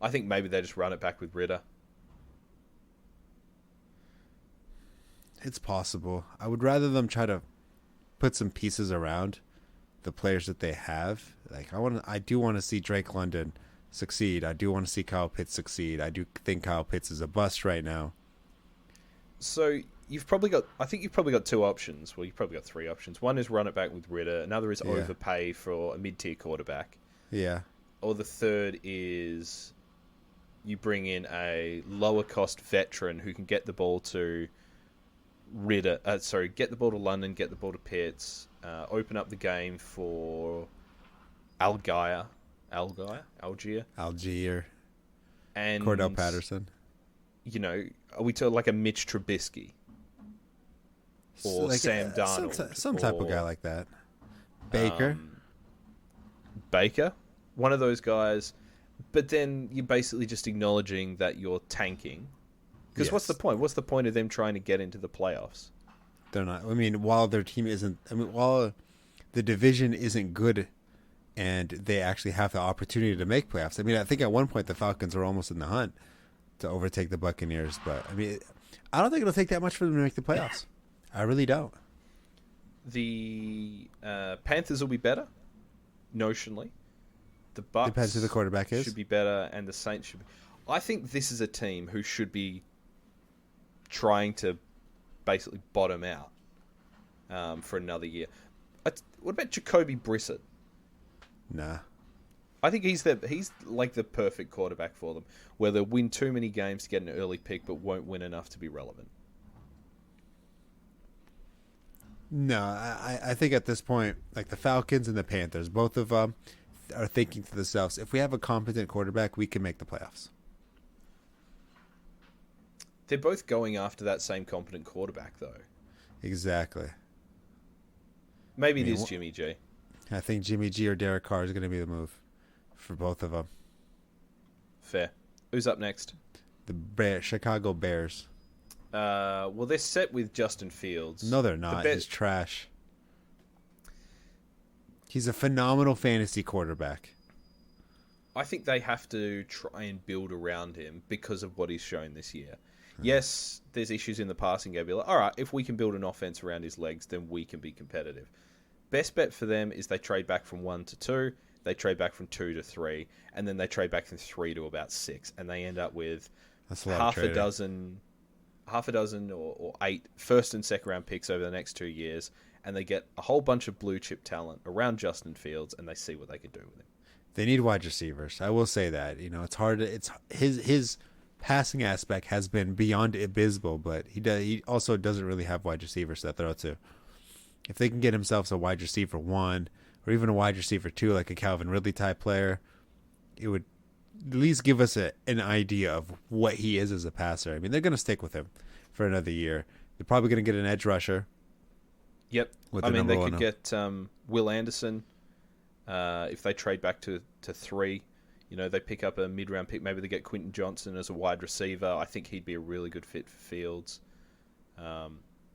I think maybe they just run it back with Ritter. It's possible. I would rather them try to put some pieces around the players that they have. Like, I do want to see Drake London succeed. I do want to see Kyle Pitts succeed. I do think Kyle Pitts is a bust right now. So you've probably got two options. Well, you've probably got three options. One is run it back with Ritter. Another is overpay for a mid-tier quarterback. Yeah. Or the third is you bring in a lower cost veteran who can get the ball to Ritter. Get the ball to London, get the ball to Pitts. Open up the game for Algier, and Cordell Patterson. You know, are we talking like a Mitch Trubisky or like Sam Darnold, some type of guy like that? Baker, one of those guys. But then you're basically just acknowledging that you're tanking. Because what's the point? What's the point of them trying to get into the playoffs? They're not. I mean, while their team isn't. I mean, while the division isn't good, and they actually have the opportunity to make playoffs. I mean, I think at one point the Falcons were almost in the hunt to overtake the Buccaneers. But I mean, I don't think it'll take that much for them to make the playoffs. I really don't. The Panthers will be better, notionally. The Bucs depends who the quarterback is. Should be better, and the Saints should be. I think this is a team who should be trying to basically bottom out for another year. What about Jacoby Brissett? Nah. I think he's like the perfect quarterback for them, where they'll win too many games to get an early pick, but won't win enough to be relevant. No, I think at this point, like the Falcons and the Panthers, both of them are thinking to themselves, if we have a competent quarterback, we can make the playoffs. They're both going after that same competent quarterback, though. Exactly. Maybe it is Jimmy G. I think Jimmy G or Derek Carr is going to be the move for both of them. Fair. Who's up next? The Chicago Bears. Well, they're set with Justin Fields. No, they're not. He's trash. He's a phenomenal fantasy quarterback. I think they have to try and build around him because of what he's shown this year. Yes, there's issues in the passing game. Be like, all right, if we can build an offense around his legs, then we can be competitive. best bet for them is they trade back from 1 to 2, they trade back from 2 to 3, and then they trade back from 3 to about 6, and they end up with That's a lot half of a trading. dozen or 8 first and second round picks over the next 2 years, and they get a whole bunch of blue chip talent around Justin Fields, and they see what they can do with him. They need wide receivers. I will say that. It's hard. It's his passing aspect has been beyond abysmal, but he also doesn't really have wide receivers to throw to. If they can get themselves a wide receiver 1 or even a wide receiver 2, like a Calvin Ridley type player, it would at least give us an idea of what he is as a passer. I mean, they're going to stick with him for another year. They're probably going to get an edge rusher. Yep. With I the mean, they number could one. get Will Anderson if they trade back to 3. They pick up a mid-round pick. Maybe they get Quentin Johnson as a wide receiver. I think he'd be a really good fit for Fields.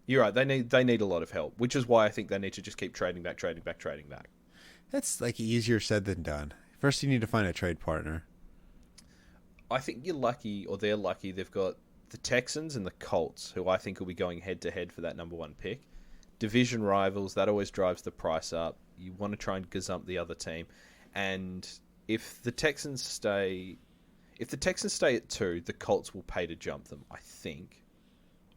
You're right. They need a lot of help, which is why I think they need to just keep trading back. That's like easier said than done. First, you need to find a trade partner. I think you're lucky, or they're lucky. They've got the Texans and the Colts, who I think will be going head-to-head for that number 1 pick. Division rivals, that always drives the price up. You want to try and gazump the other team. And if the Texans stay at 2, the Colts will pay to jump them, I think.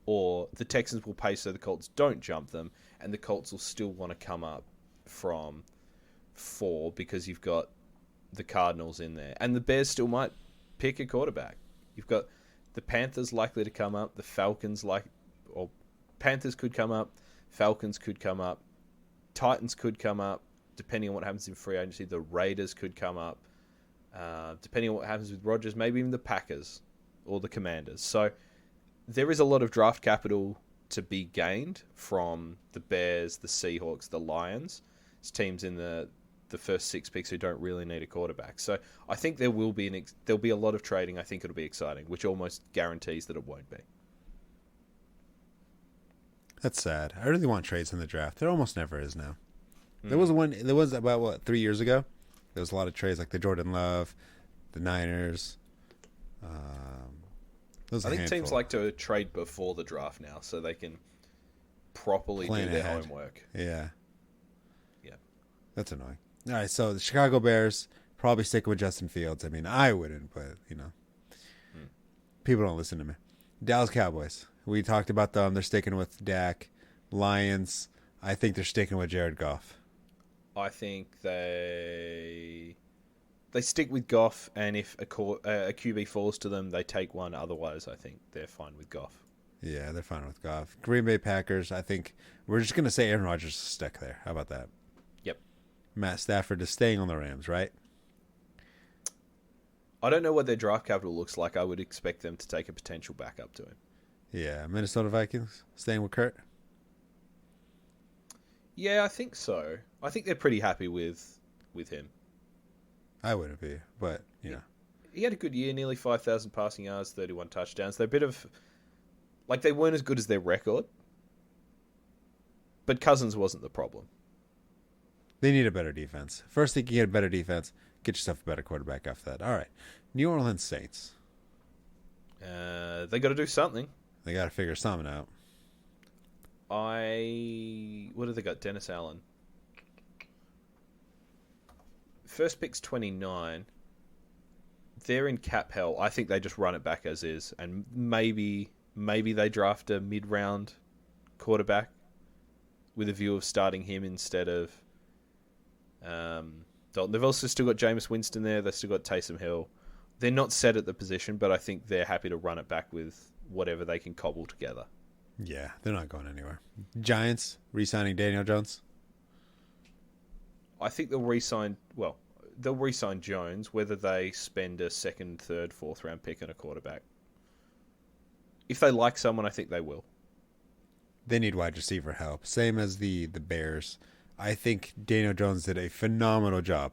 Or the Texans will pay so the Colts don't jump them, and the Colts will still want to come up from 4 because you've got the Cardinals in there. And the Bears still might pick a quarterback. You've got the Panthers likely to come up, the Falcons Panthers could come up, Falcons could come up, Titans could come up, depending on what happens in free agency. The Raiders could come up, depending on what happens with Rodgers, maybe even the Packers or the Commanders. So there is a lot of draft capital to be gained from the Bears, the Seahawks, the Lions. It's teams in the first 6 picks who don't really need a quarterback. So I think there will be there'll be a lot of trading. I think it'll be exciting, which almost guarantees that it won't be. That's sad. I really want trades in the draft. There almost never is now. There was about 3 years ago. There was a lot of trades like the Jordan Love, the Niners. I think teams like to trade before the draft now, so they can properly Plan do their ahead. homework. Yeah. Yeah. That's annoying. All right, so the Chicago Bears probably sticking with Justin Fields. I mean, I wouldn't, but, people don't listen to me. Dallas Cowboys. We talked about them. They're sticking with Dak. Lions. I think they're sticking with Jared Goff. I think they stick with Goff, and if a QB falls to them, they take one. Otherwise, I think they're fine with Goff. Yeah, they're fine with Goff. Green Bay Packers, I think we're just going to say Aaron Rodgers is stuck there. How about that? Yep. Matt Stafford is staying on the Rams, right? I don't know what their draft capital looks like. I would expect them to take a potential backup to him. Yeah, Minnesota Vikings staying with Kurt. Yeah, I think so. I think they're pretty happy with him. I wouldn't be, but, He had a good year, nearly 5,000 passing yards, 31 touchdowns. They're a bit of... they weren't as good as their record. But Cousins wasn't the problem. They need a better defense. First thing, you get a better defense. Get yourself a better quarterback after that. All right. New Orleans Saints. They got to do something. They got to figure something out. What have they got? Dennis Allen. First pick's 29. They're in cap hell. I think they just run it back as is, and maybe they draft a mid-round quarterback with a view of starting him instead of Dalton. They've also still got Jameis Winston there. They've still got Taysom Hill. They're not set at the position, but I think they're happy to run it back with whatever they can cobble together. Yeah, they're not going anywhere. Giants re-signing Daniel Jones. I think they'll re-sign Jones, whether they spend a second, third, fourth round pick on a quarterback. If they like someone, I think they will. They need wide receiver help. Same as the Bears. I think Daniel Jones did a phenomenal job.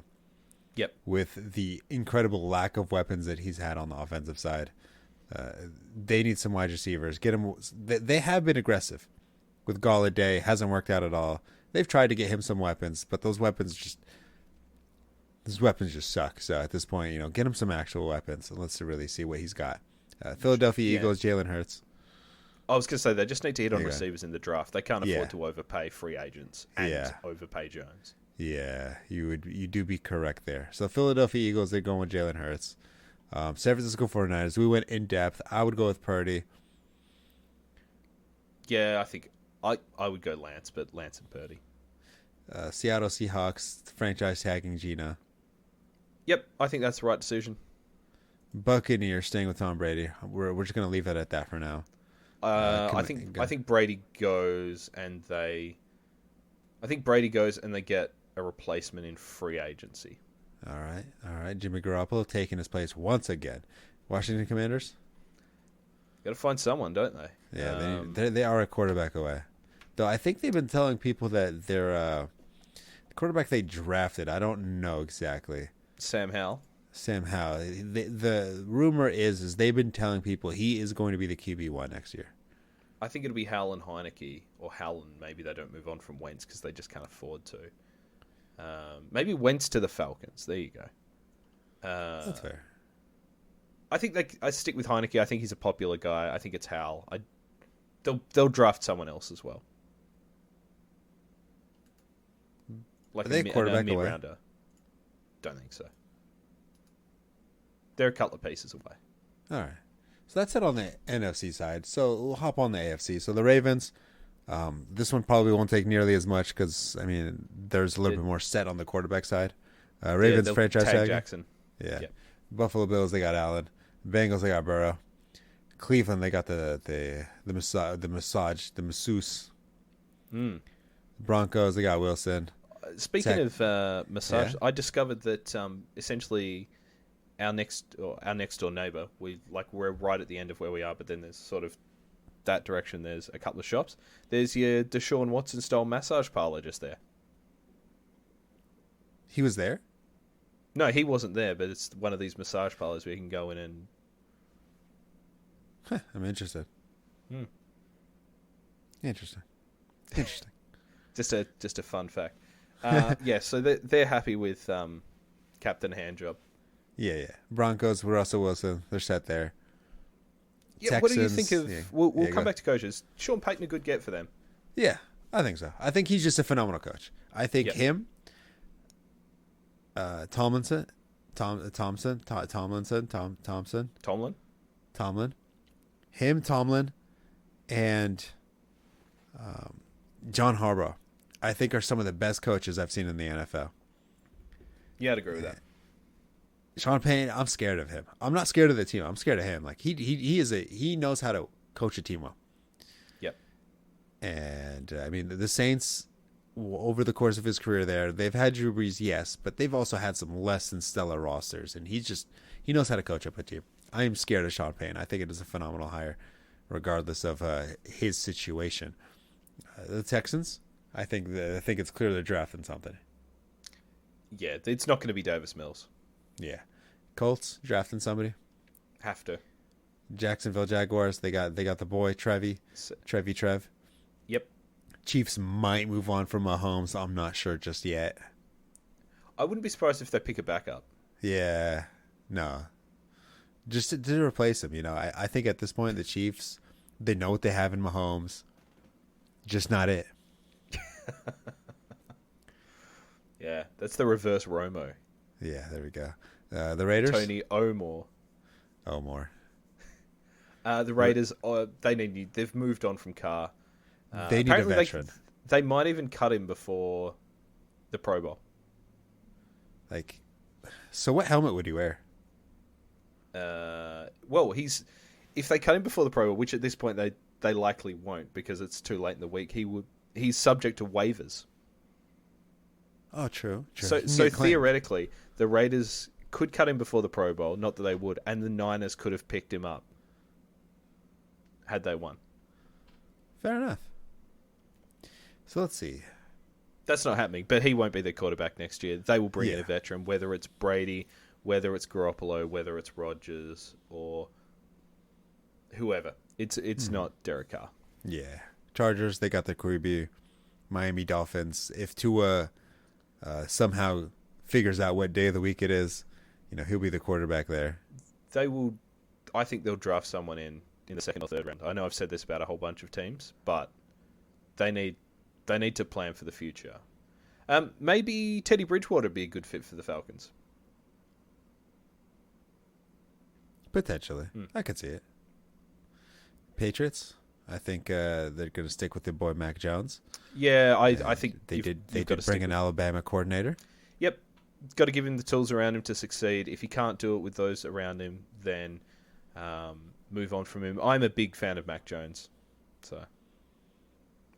Yep. With the incredible lack of weapons that he's had on the offensive side. They need some wide receivers. Get him. They have been aggressive with Galladay. Hasn't worked out at all. They've tried to get him some weapons, but those weapons just suck. So at this point, get him some actual weapons and let's really see what he's got. Philadelphia Eagles, Jalen Hurts. I was going to say they just need to hit on Yeah. receivers in the draft. They can't Yeah. afford to overpay free agents and Yeah. overpay Jones. Yeah, you do be correct there. So Philadelphia Eagles, they're going with Jalen Hurts. San Francisco 49ers, we went in depth. I would go with Purdy. Yeah, I think I would go Lance, but Lance and Purdy. Seattle Seahawks, franchise tagging Gina. Yep, I think that's the right decision. Buccaneers staying with Tom Brady. We're just gonna leave it at that for now. I think Brady goes and they get a replacement in free agency. All right. Jimmy Garoppolo taking his place once again. Washington Commanders. Got to find someone, don't they? Yeah, they are a quarterback away. Though I think they've been telling people that they're the quarterback they drafted. I don't know exactly. Sam Howell. Sam Howell. The rumor is they've been telling people he is going to be the QB1 next year. I think it'll be Howell and Heineke, or Howell and maybe they don't move on from Wentz because they just can't afford to. Maybe Wentz to the Falcons. There you go. That's fair. I think I stick with Heineke. I think he's a popular guy. I think it's Howell. They'll draft someone else as well. Like Are they quarterback away? mid-rounder. Don't think so. They're a couple of pieces away. All right. So that's it on the NFC side. So we'll hop on the AFC. So the Ravens, this one probably won't take nearly as much because, I mean, there's a little bit more set on the quarterback side. Ravens they'll franchise tag tag. Jackson. Yeah. Yep. Buffalo Bills, they got Allen. Bengals, they got Burrow. Cleveland, they got the masseuse. Broncos, they got Wilson. Speaking of massage, Yeah. I discovered that essentially our next door neighbor, we're right at the end of where we are, but then there's sort of that direction. There's a couple of shops. There's your Deshaun Watson style massage parlor just there. He was there? No, he wasn't there, but it's one of these massage parlors where you can go in and I'm interested. Interesting. just a fun fact. Yeah, so they're happy with Captain Handjob. Yeah. Broncos, Russell Wilson, they're set there. Yeah, what do you Texans, think of? yeah. We'll Yeah, come go. back to coaches. Sean Payton a good get for them. Yeah, I think so. I think he's just a phenomenal coach. I think Yep. him, Tomlin, and John Harbaugh, I think are some of the best coaches I've seen in the NFL. Yeah, I'd agree with that. Sean Payton, I'm scared of him. I'm not scared of the team. I'm scared of him. Like he knows how to coach a team well. Yep. And I mean, the Saints, over the course of his career there, they've had Drew Brees, yes, but they've also had some less than stellar rosters, and he knows how to coach up a team. I am scared of Sean Payton. I think it is a phenomenal hire, regardless of his situation. The Texans, I think it's clear they're drafting something. Yeah, it's not going to be Davis Mills. Yeah, Colts drafting somebody. Have to. Jacksonville Jaguars, they got the boy Trev. Yep. Chiefs might move on from Mahomes. I'm not sure just yet. I wouldn't be surprised if they pick a backup. Yeah, no. Just to replace him, I think at this point the Chiefs, they know what they have in Mahomes. Just not it. Yeah, that's the reverse Romo. Yeah, there we go. The Raiders? Tony O'More. Omar. The Raiders, they've moved on from Carr. They need a apparently veteran. They might even cut him before the Pro Bowl. So what helmet would he wear? Well, if they cut him before the Pro Bowl, which at this point they likely won't because it's too late in the week, he's subject to waivers. Oh, true. So theoretically, the Raiders could cut him before the Pro Bowl, not that they would, and the Niners could have picked him up had they won. Fair enough. So let's see. That's not happening, but he won't be their quarterback next year. They will bring in Yeah. a veteran, whether it's Brady, whether it's Garoppolo, whether it's Rodgers, or whoever. It's not Derek Carr. Yeah. Chargers, they got the QB. Miami Dolphins. If Tua somehow figures out what day of the week it is, he'll be the quarterback there. I think they'll draft someone in in the second or third round. I know I've said this about a whole bunch of teams, but they need to plan for the future. Maybe Teddy Bridgewater would be a good fit for the Falcons. Potentially. I could see it. Patriots, I think they're going to stick with their boy Mac Jones. Yeah, I think they did bring an Alabama coordinator. Yep. Got to give him the tools around him to succeed. If he can't do it with those around him, then move on from him. I'm a big fan of Mac Jones, so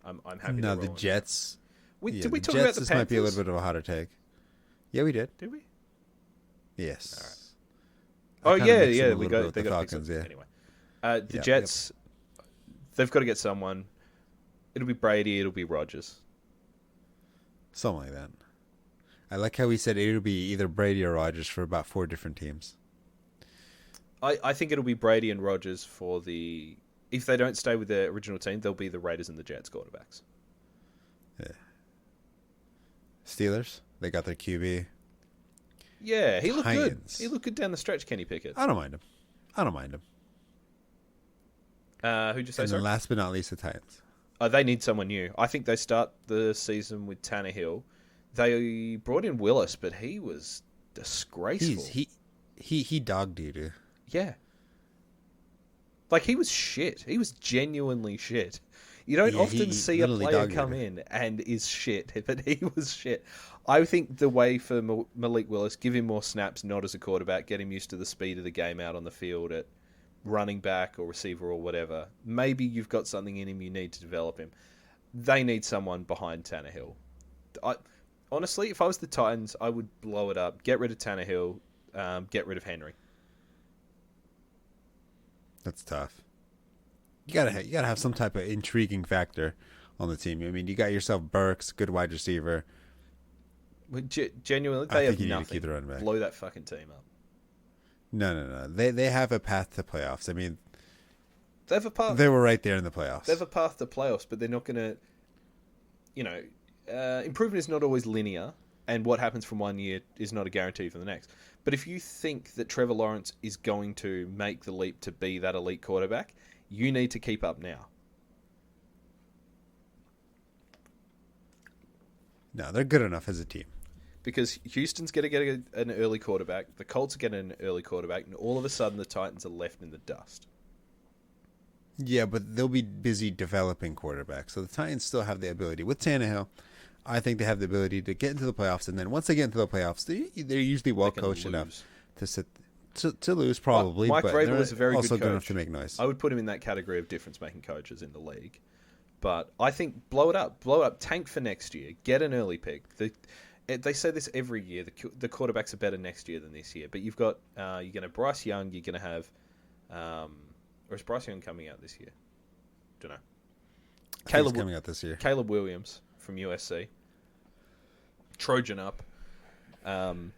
I'm happy. No, the Jets. Did we talk Jets, about the this Panthers? might be a little bit of a hotter take. Yeah, we did. Did we? Yes. Oh I kinda yeah, mixed them yeah. a We little got bit with they the got Falcons. Yeah. Anyway, the Jets, they've got to get someone. It'll be Brady. It'll be Rodgers. Something like that. I like how he said it'll be either Brady or Rodgers for about 4 different teams. I think it'll be Brady and Rodgers for the. If they don't stay with their original team, they'll be the Raiders and the Jets quarterbacks. Yeah. Steelers, they got their QB. Yeah, he looked good. Titans. He looked good down the stretch, Kenny Pickett. I don't mind him. Who'd you say, And sorry? then last but not least, the Titans. They need someone new. I think they start the season with Tannehill. They brought in Willis, but he was disgraceful. He dogged you, dude. Yeah. Like, he was shit. He was genuinely shit. You don't often see a player come in and is shit, but he was shit. I think the way for Malik Willis, give him more snaps, not as a quarterback, get him used to the speed of the game out on the field at running back or receiver or whatever. Maybe you've got something in him, you need to develop him. They need someone behind Tannehill. Honestly, if I was the Titans, I would blow it up, get rid of Tannehill, get rid of Henry. That's tough. You gotta have some type of intriguing factor on the team. I mean, you got yourself Burks, good wide receiver. Genuinely, I they think have you need to nothing. keep the running back. Blow that fucking team up. No. They have a path to playoffs. I mean, They have a path. they were right there in the playoffs. They have a path to playoffs, but they're not going to. Improvement is not always linear, and what happens from one year is not a guarantee for the next. But if you think that Trevor Lawrence is going to make the leap to be that elite quarterback, you need to keep up now. No, they're good enough as a team. Because Houston's going to get an early quarterback, the Colts are getting an early quarterback, and all of a sudden the Titans are left in the dust. Yeah, but they'll be busy developing quarterbacks. So the Titans still have the ability. With Tannehill, I think they have the ability to get into the playoffs. And then once they get into the playoffs, they're usually well coached enough to lose, probably. Mike but Vrabel they're is a very also good coach. enough to make noise. I would put him in that category of difference-making coaches in the league. But I think blow it up, tank for next year, get an early pick. They say this every year. The quarterbacks are better next year than this year. But you've got you're going to have Bryce Young. You're going to have, or is Bryce Young coming out this year? Don't know. Caleb coming out this year. Caleb Williams from USC. Trojan up. And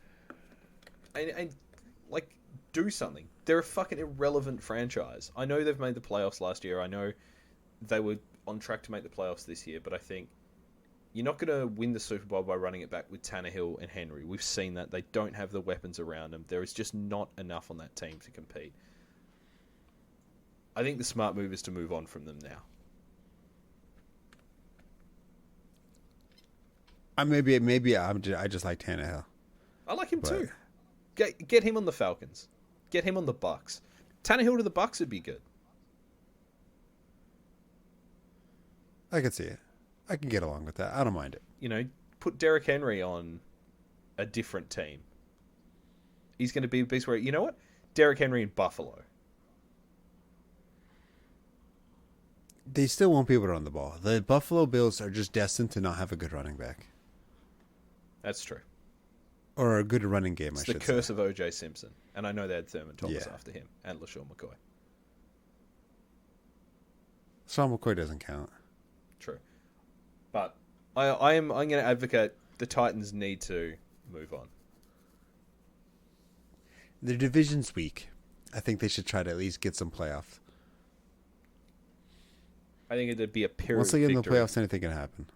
like, do something. They're a fucking irrelevant franchise. I know they've made the playoffs last year. I know they were on track to make the playoffs this year, but I think you're not going to win the Super Bowl by running it back with Tannehill and Henry. We've seen that. They don't have the weapons around them. There is just not enough on that team to compete. I think the smart move is to move on from them now. I just like Tannehill. I like him too. Get him on the Falcons. Get him on the Bucks. Tannehill to the Bucks would be good. I could see it. I can get along with that. I don't mind it. Put Derrick Henry on a different team. He's going to be a beast where, you know what? Derrick Henry in Buffalo. They still won't be able to run the ball. The Buffalo Bills are just destined to not have a good running back. That's true. Or a good running game, It's I should the say. curse of O.J. Simpson. And I know they had Thurman Thomas Yeah. after him. And LaShawn McCoy. Sean McCoy doesn't count. True. But I'm going to advocate the Titans need to move on. Their division's weak. I think they should try to at least get some playoff. I think it'd be a period. Once they get in the victory. playoffs, anything can happen.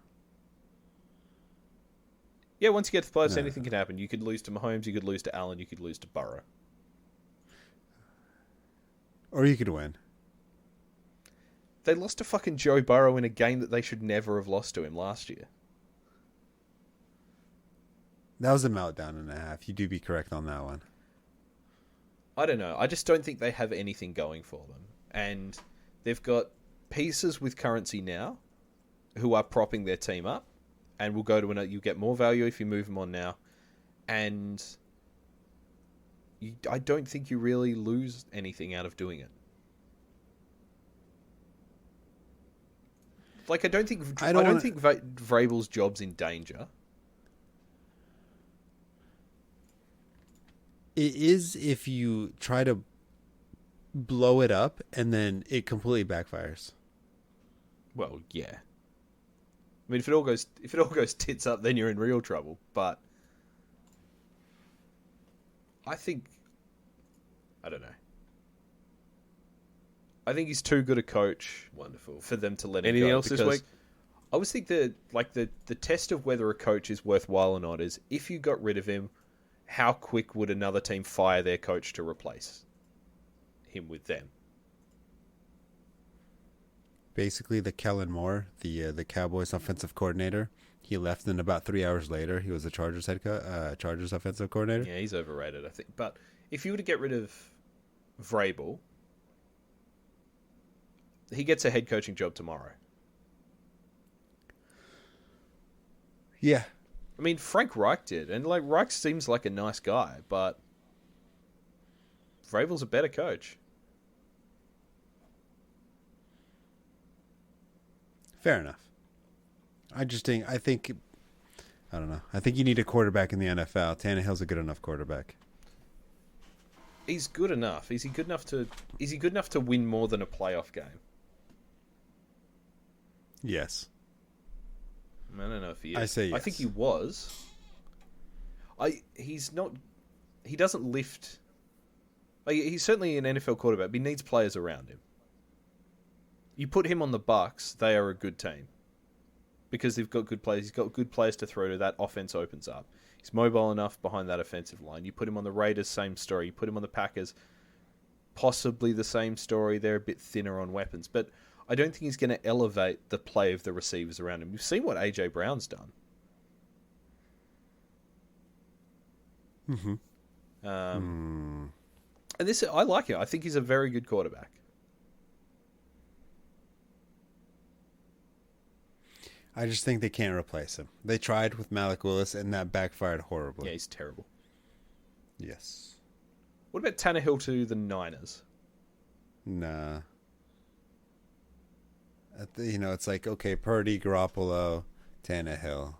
Yeah, once you get to the playoffs, No. anything can happen. You could lose to Mahomes, you could lose to Allen, you could lose to Burrow. Or you could win. They lost to fucking Joe Burrow in a game that they should never have lost to him last year. That was a meltdown and a half. You do be correct on that one. I don't know. I just don't think they have anything going for them. And they've got pieces with currency now who are propping their team up, and will go to another. You get more value if you move them on now. And I don't think you really lose anything out of doing it. Like, I don't think Vrabel's job's in danger. It is if you try to blow it up and then it completely backfires. Well, yeah. I mean, if it all goes tits up, then you're in real trouble. But I don't know. I think he's too good a coach. Wonderful for them to let him go. Anything else this week? I always think that the test of whether a coach is worthwhile or not is if you got rid of him, how quick would another team fire their coach to replace him with them? Basically, the Kellen Moore, the Cowboys offensive coordinator, he left, and about 3 hours later, he was the Chargers Chargers offensive coordinator. Yeah, he's overrated, I think. But if you were to get rid of Vrabel, he gets a head coaching job tomorrow. Yeah. I mean, Frank Reich did, and like Reich seems like a nice guy, but Vrabel's a better coach. Fair enough. I think I don't know. I think you need a quarterback in the NFL. Tannehill's a good enough quarterback. He's good enough. Is he good enough to win more than a playoff game? Yes. I don't know if he is. I say yes. I think he was. He's not. He doesn't lift. He's certainly an NFL quarterback, but he needs players around him. You put him on the Bucks, they are a good team because they've got good players. He's got good players to throw to. That offense opens up. He's mobile enough behind that offensive line. You put him on the Raiders, same story. You put him on the Packers, possibly the same story. They're a bit thinner on weapons, but I don't think he's going to elevate the play of the receivers around him. We've seen what AJ Brown's done. Mm-hmm. And this, I like it. I think he's a very good quarterback. I just think they can't replace him. They tried with Malik Willis, and that backfired horribly. Yeah, he's terrible. Yes. What about Tannehill to the Niners? Nah. It's like, okay, Purdy, Garoppolo, Tannehill.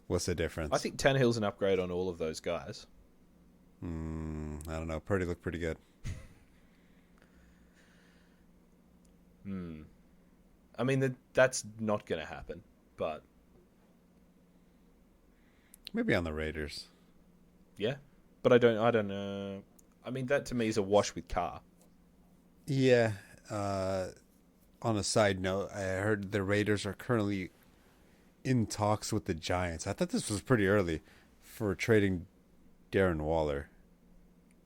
What's the difference? I think Tannehill's an upgrade on all of those guys. I don't know. Purdy looked pretty good. I mean, that's not going to happen, but maybe on the Raiders. Yeah, but I don't know. I mean, that to me is a wash with Carr. Yeah. On a side note, I heard the Raiders are currently in talks with the Giants. I thought this was pretty early for trading Darren Waller.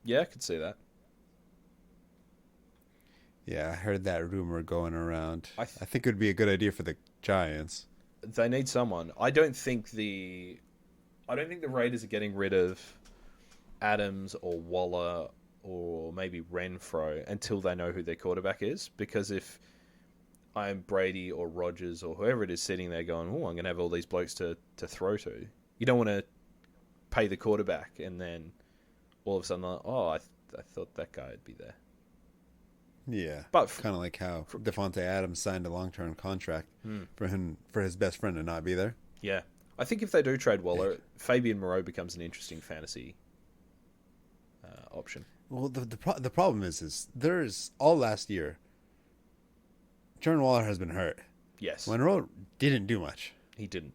Yeah, I could see that. Yeah, I heard that rumor going around. I think it would be a good idea for the Giants. They need someone. I don't think the Raiders are getting rid of Adams or Waller or maybe Renfro until they know who their quarterback is. Because if I'm Brady or Rodgers or whoever it is sitting there going, oh, I'm going to have all these blokes to throw to, you don't want to pay the quarterback and then all of a sudden, I thought that guy would be there. Yeah, but kind of like how Devontae Adams signed a long-term contract for his best friend to not be there. Yeah, I think if they do trade Waller, Fabian Moreau becomes an interesting fantasy option. Well, the problem is there's all last year. Jordan Waller has been hurt. Yes, Monroe didn't do much. He didn't.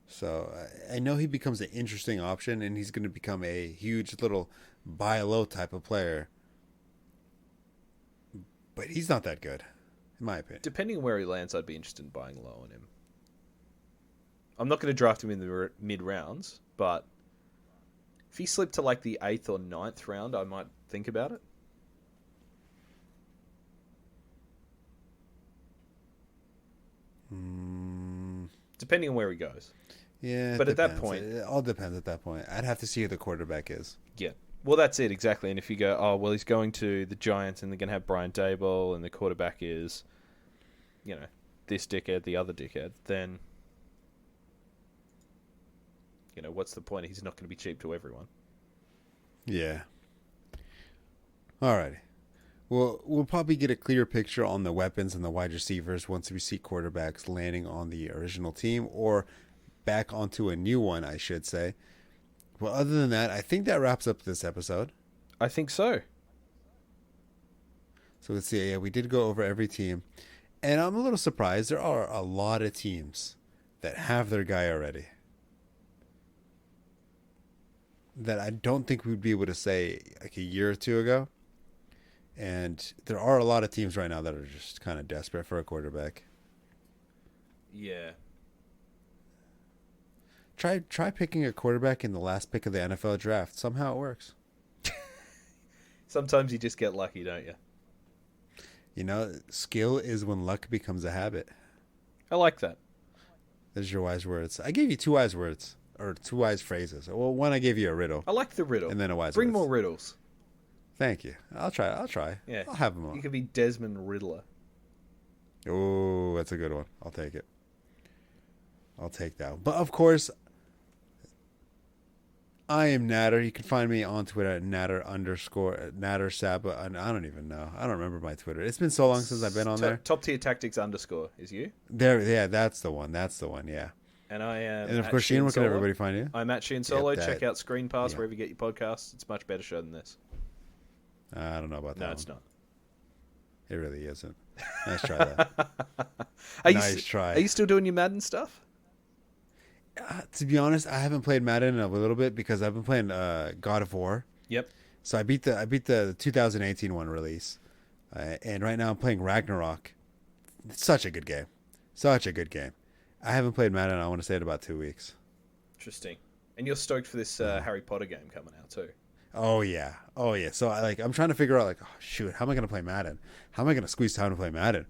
So I know he becomes an interesting option, and he's going to become a huge little buy low type of player. But he's not that good, in my opinion. Depending on where he lands, I'd be interested in buying low on him. I'm not going to draft him in the mid-rounds, but if he slipped to like the 8th or 9th round, I might think about it. Depending on where he goes. Yeah, But at that depends. point- It all depends at that point. I'd have to see who the quarterback is. Yeah. Well, that's it, exactly. And if you go, oh, well, he's going to the Giants and they're going to have Brian Daboll and the quarterback is, this dickhead, the other dickhead, then, what's the point? He's not going to be cheap to everyone. Yeah. Alrighty. Well, we'll probably get a clear picture on the weapons and the wide receivers once we see quarterbacks landing on the original team or back onto a new one, I should say. Well, other than that, I think that wraps up this episode. I think so. So let's see. Yeah, we did go over every team. And I'm a little surprised. There are a lot of teams that have their guy already. That I don't think we'd be able to say like a year or two ago. And there are a lot of teams right now that are just kind of desperate for a quarterback. Yeah. Try picking a quarterback in the last pick of the NFL draft. Somehow it works. Sometimes you just get lucky, don't you? Skill is when luck becomes a habit. I like that. There's your wise words. I gave you 2 wise words. Or 2 wise phrases. Well, one I gave you a riddle. I like the riddle. And then a wise Bring words. more riddles. Thank you. I'll try. Yeah. I'll have them all. You could be Desmond Riddler. Oh, that's a good one. I'll take it. I'll take that one. But of course, I am Natter. You can find me on Twitter at Natter_NatterSaba. I don't even know. I don't remember my Twitter. It's been so long since I've been on there. Top Tier Tactics _ is you. There, yeah, that's the one. Yeah. And I am. And of at course, Sheen, where can Solo. everybody find you? I'm at Sheen Solo. Yep, Check out Screen Pass yeah. wherever you get your podcasts. It's a much better show than this. I don't know about that. No, one. it's not. It really isn't. Nice try that. Nice try. Are you still doing your Madden stuff? To be honest, I haven't played Madden in a little bit because I've been playing God of War. Yep. So I beat the 2018 one release, and right now I'm playing Ragnarok. It's such a good game. I haven't played Madden. I want to say in about 2 weeks. Interesting. And you're stoked for this Harry Potter game coming out too. Oh yeah. So I'm trying to figure out like, oh, shoot, how am I going to play Madden? How am I going to squeeze time to play Madden?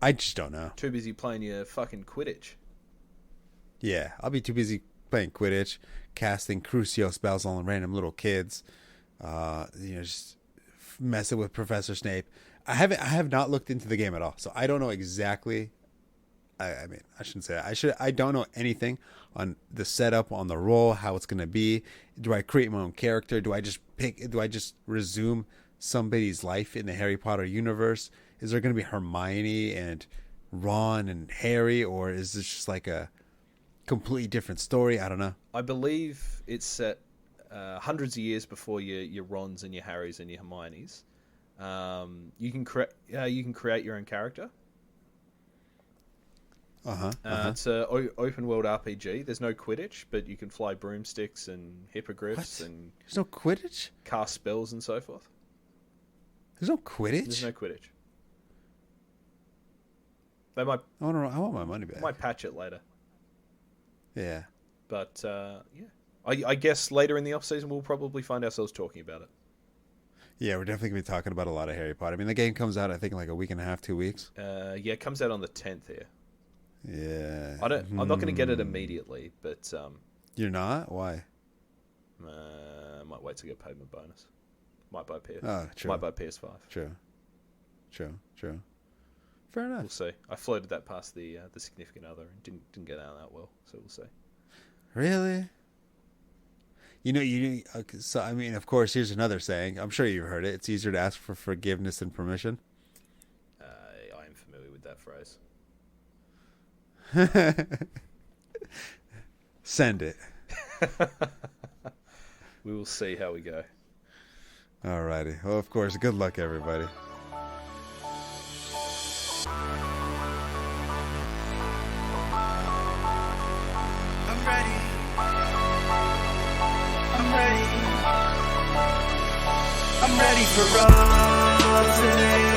I just don't know. Too busy playing your fucking Quidditch. Yeah, I'll be too busy playing Quidditch, casting Crucio spells on random little kids. Just messing with Professor Snape. I have not looked into the game at all, so I don't know exactly. I mean, I shouldn't say that. I don't know anything on the setup, on the role, how it's gonna be. Do I create my own character? Do I just resume somebody's life in the Harry Potter universe? Is there gonna be Hermione and Ron and Harry, or is this just like a completely different story? I don't know. I believe it's set hundreds of years before your Rons and your Harrys and your Hermiones. You can create your own character. It's a open world RPG. There's no Quidditch, but you can fly broomsticks and hippogriffs and There's no Quidditch? cast spells and so forth. There's no Quidditch? There's no Quidditch. They might I want my money back. patch it later. Yeah. But yeah, I guess later in the off season we'll probably find ourselves talking about it. Yeah, we're definitely going to be talking about a lot of Harry Potter. I mean, the game comes out, I think, in like a week and a half, 2 weeks. Yeah, it comes out on the 10th here. Yeah. I'm not going to get it immediately, but You're not? Why? I might wait to get paid my bonus. Might buy Oh, true. Might buy PS5. True. Fair enough. We'll see. I floated that past the significant other and didn't get out that well, so we'll see. Really? So I mean, of course, here's another saying. I'm sure you've heard it. It's easier to ask for forgiveness than permission. I am familiar with that phrase. Send it. We will see how we go. Alrighty. Well, of course, good luck, everybody. I'm ready. I'm ready for us today.